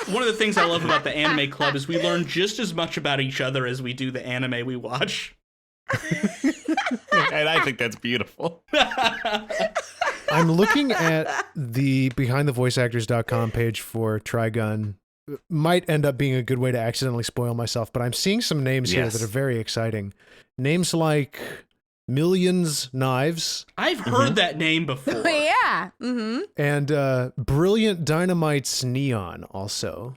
One of the things I love about the Anime Club is we learn just as much about each other as we do the anime we watch. And I think that's beautiful. I'm looking at the behindthevoiceactors.com page for Trigun. Might end up being a good way to accidentally spoil myself, but I'm seeing some names here that are very exciting. Names like Millions Knives. I've heard that name before. Yeah. Mm-hmm. And Brilliant Dynamite's Neon also.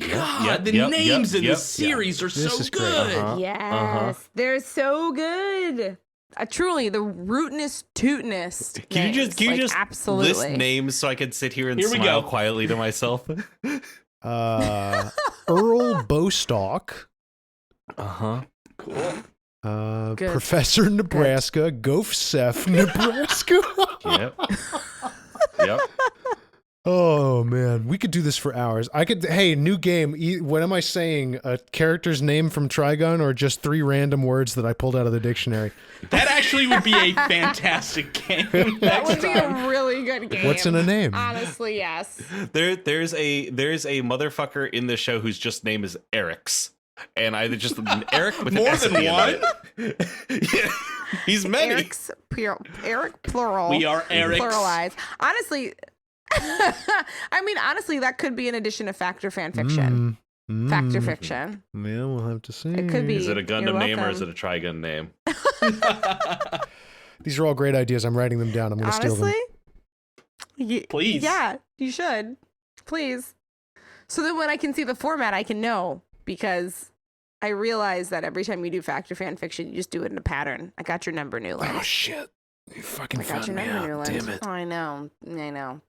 God, the names in this series are This so is great. good. Yes, they're so good. Truly, the rootness tootness. Can you just absolutely list names so I can sit here and Here we smile go. quietly to myself? Earl Bostock. Cool. Good. Professor Nebraska. Gofsef Nebraska. Yep. Oh man, we could do this for hours. Hey, new game. What am I saying? A character's name from Trigun, or just 3 random words that I pulled out of the dictionary? That actually would be a fantastic game. That would be a really good game. What's in a name? Honestly, yes. There's a motherfucker in the show whose just name is Eric's. And I just Eric with More an S at than the end one? of it. Yeah, he's many. Eric plural. We are Erics. Pluralized. Honestly, honestly, that could be an addition of Factor fan fiction. Factor fiction. Yeah, we'll have to see. It could be. Is it a Gundam You're name or is it welcome. a Trigun name? These are all great ideas. I'm writing them down. I'm going to steal them. Honestly? Please. Yeah, you should. Please. So then when I can see the format, I can know, because I realize that every time you do Factor fan fiction, you just do it in a pattern. I got your number, Newland. Oh shit! You fucking I got found your me number, out. Newland. Damn it! I know.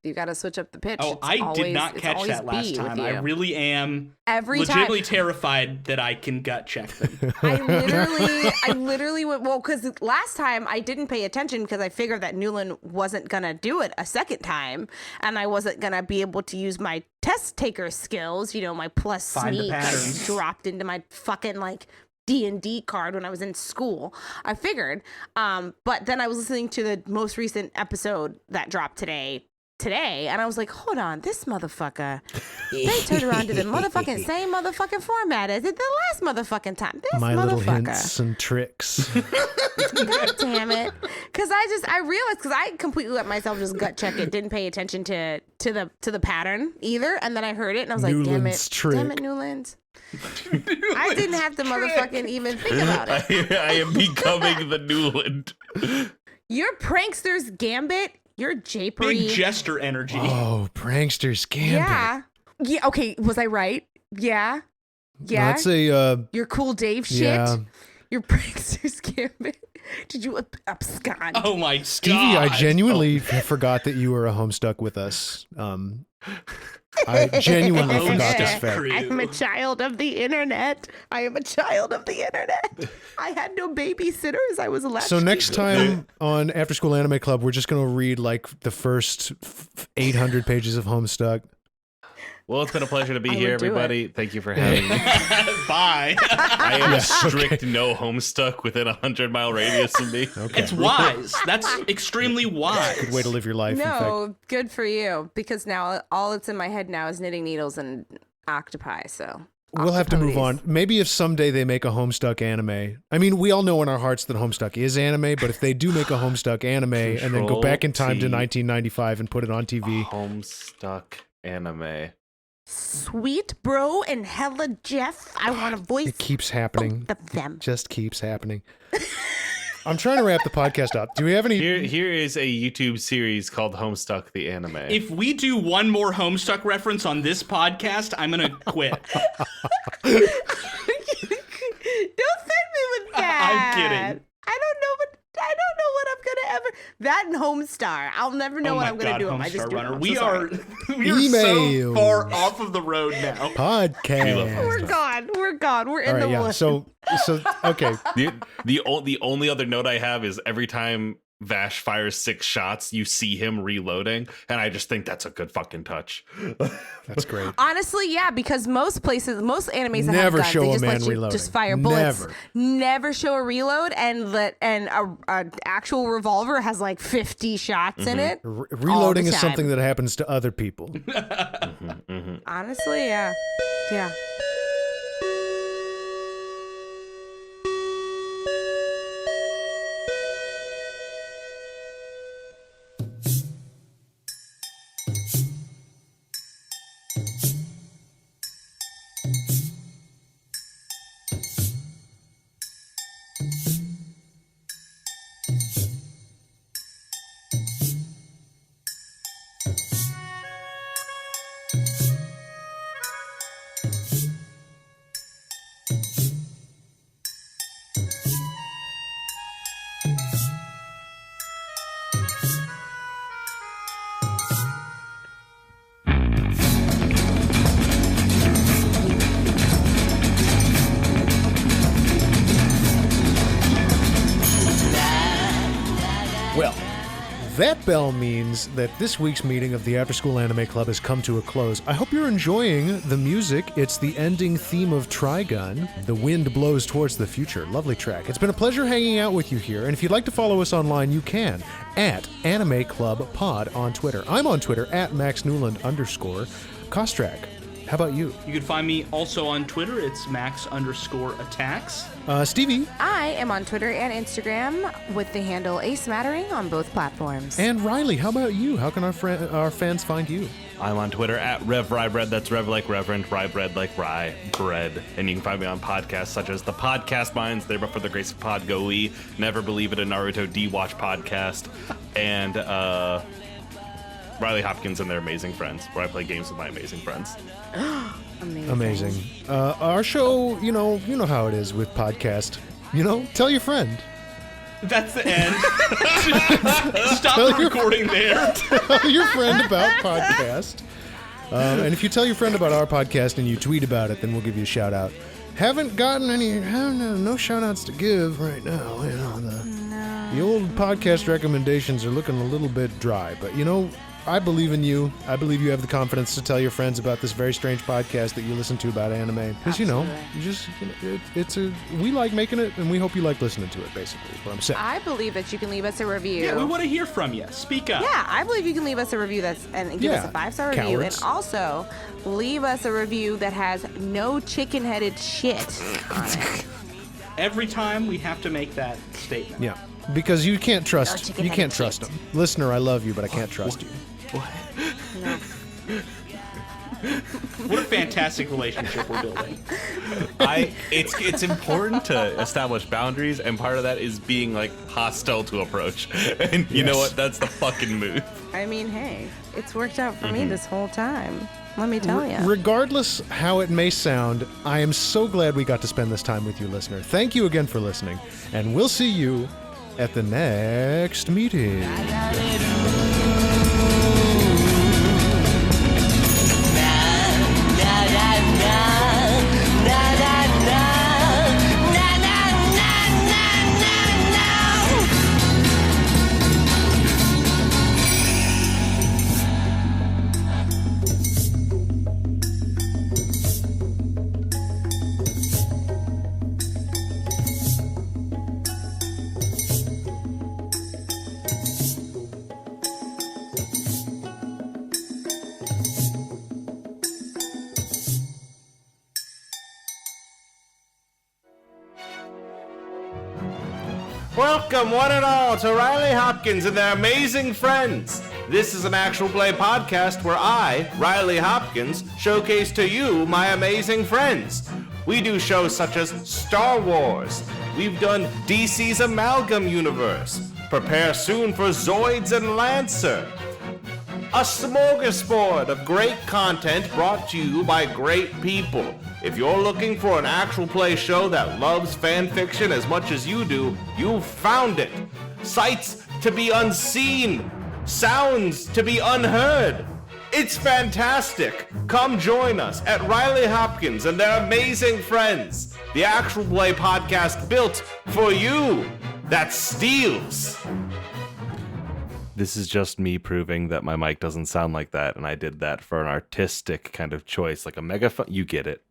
You got to switch up the pitch. Oh, It's I always- did not it's catch always that last B with time. you. I really am Every legitimately time. terrified that I can gut check them. I literally went, well, because last time I didn't pay attention because I figured that Newland wasn't going to do it a second time, and I wasn't going to be able to use my test taker skills, my plus Find the sneak patterns. dropped into my fucking D&D card when I was in school. I figured, but then I was listening to the most recent episode that dropped today, and I was like, hold on, this motherfucker, they turned around to the motherfucking same motherfucking format as it the last motherfucking time. This My little motherfucker. hints and tricks. God damn it. Because I realized, because I completely let myself just gut check it, didn't pay attention to the pattern either, and then I heard it, and I was like, Newland's damn it, trick. Newland. I didn't have to motherfucking even think about it. I am becoming the Newland. Your prankster's gambit, your japery. Big jester energy. Oh, prankster's gambit. Yeah. Yeah, okay, was I right? Yeah. Yeah. That's a Your cool Dave shit. yeah. Your prankster's gambit. Did you abscond? Oh my Stevie, god. I genuinely forgot that you were a Homestuck with us. I genuinely forgot this fact. I'm a child of the internet. I am a child of the internet. I had no babysitters. I was a latchkey. So next time on After School Anime Club, we're just going to read like the first 800 pages of Homestuck. Well, it's been a pleasure to be I here, would do everybody. Thank you for having me. Bye. I am a strict no Homestuck within 100-mile radius of me. Okay. It's wise. That's extremely wise. Good way to live your life. In fact. No, good for you. Because now all that's in my head now is knitting needles and octopi. So We'll have to move on. octopodes. Maybe if someday they make a Homestuck anime. I mean, we all know in our hearts that Homestuck is anime, but if they do make a Homestuck anime and then go back in time to Control T. 1995 and put it on TV. Homestuck anime. Sweet bro and hella Jeff. I want to voice It keeps happening. both of them. Just keeps happening. I'm trying to wrap the podcast up. Do we have any? Here is a YouTube series called Homestuck the anime. If we do one more Homestuck reference on this podcast, I'm gonna quit. Don't send me with that. I'm kidding. I don't know what I'm gonna ever. That and Homestar. I'll never know Oh what my I'm gonna God, do. I just Homestar do it. Runner. I'm We so are sorry. we are Emails. so far off of the road now. Podcast. We're gone. We're gone. We're in All right, the yeah. woods. So okay. The only other note I have is every time Vash fires 6 shots, you see him reloading, and I just think that's a good fucking touch. That's great. Honestly, yeah, because most animes that Never have guns, show they a just man let you reloading. just fire bullets. Never. Never show a reload, and a actual revolver has like 50 shots in it. Reloading the is something time. that happens to other people. Honestly, yeah, yeah. Well, that bell means that this week's meeting of the After School Anime Club has come to a close. I hope you're enjoying the music. It's the ending theme of Trigun, The Wind Blows Towards the Future. Lovely track. It's been a pleasure hanging out with you here, and if you'd like to follow us online, you can at Anime Club Pod on Twitter. I'm on Twitter at MaxNewland_. Kostrak, how about you? You can find me also on Twitter. It's Max_attacks. Stevie? I am on Twitter and Instagram with the handle ASMattering on both platforms. And Riley, how about you? How can our fans find you? I'm on Twitter at RevRyeBread. That's Rev like Reverend, Rye Bread like Rye Bread. And you can find me on podcasts such as the Podcast Minds, There But For the Grace of Pod Go-E, Never Believe It, a Naruto D-Watch podcast, and Riley Hopkins and Their Amazing Friends, where I play games with my amazing friends. Amazing. Our show, you know how it is with podcast. Tell your friend. That's the end. Stop the recording there. Tell your friend about podcast. And if you tell your friend about our podcast and you tweet about it, then we'll give you a shout out. Haven't gotten any, no shout outs to give right now. The old podcast recommendations are looking a little bit dry, but I believe in you. I believe you have the confidence to tell your friends about this very strange podcast that you listen to about anime. Because, we like making it, and we hope you like listening to it, basically, is what I'm saying. I believe that you can leave us a review. Yeah, we want to hear from you. Speak up. Yeah, I believe you can leave us a review and give us a 5-star review, cowards. and also leave us a review that has no chicken-headed shit on it. Every time we have to make that statement. Yeah, because you can't trust. chicken You can't headed trust them. Listener, I love you, but I can't trust you. What a fantastic relationship we're building. It's important to establish boundaries, and part of that is being like hostile to approach. And you know what? That's the fucking move. I mean, hey, it's worked out for me this whole time. Let me tell you. Regardless how it may sound, I am so glad we got to spend this time with you, listener. Thank you again for listening, and we'll see you at the next meeting. Welcome, one and all, to Riley Hopkins and their amazing friends. This is an actual play podcast where I, Riley Hopkins, showcase to you my amazing friends. We do shows such as Star Wars. We've done DC's Amalgam Universe. Prepare soon for Zoids and Lancer. A smorgasbord of great content brought to you by great people. If you're looking for an actual play show that loves fan fiction as much as you do, you've found it. Sights to be unseen, sounds to be unheard. It's fantastic. Come join us at Riley Hopkins and their amazing friends. The actual play podcast built for you that steals. This is just me proving that my mic doesn't sound like that, and I did that for an artistic kind of choice, like a megaphone. You get it.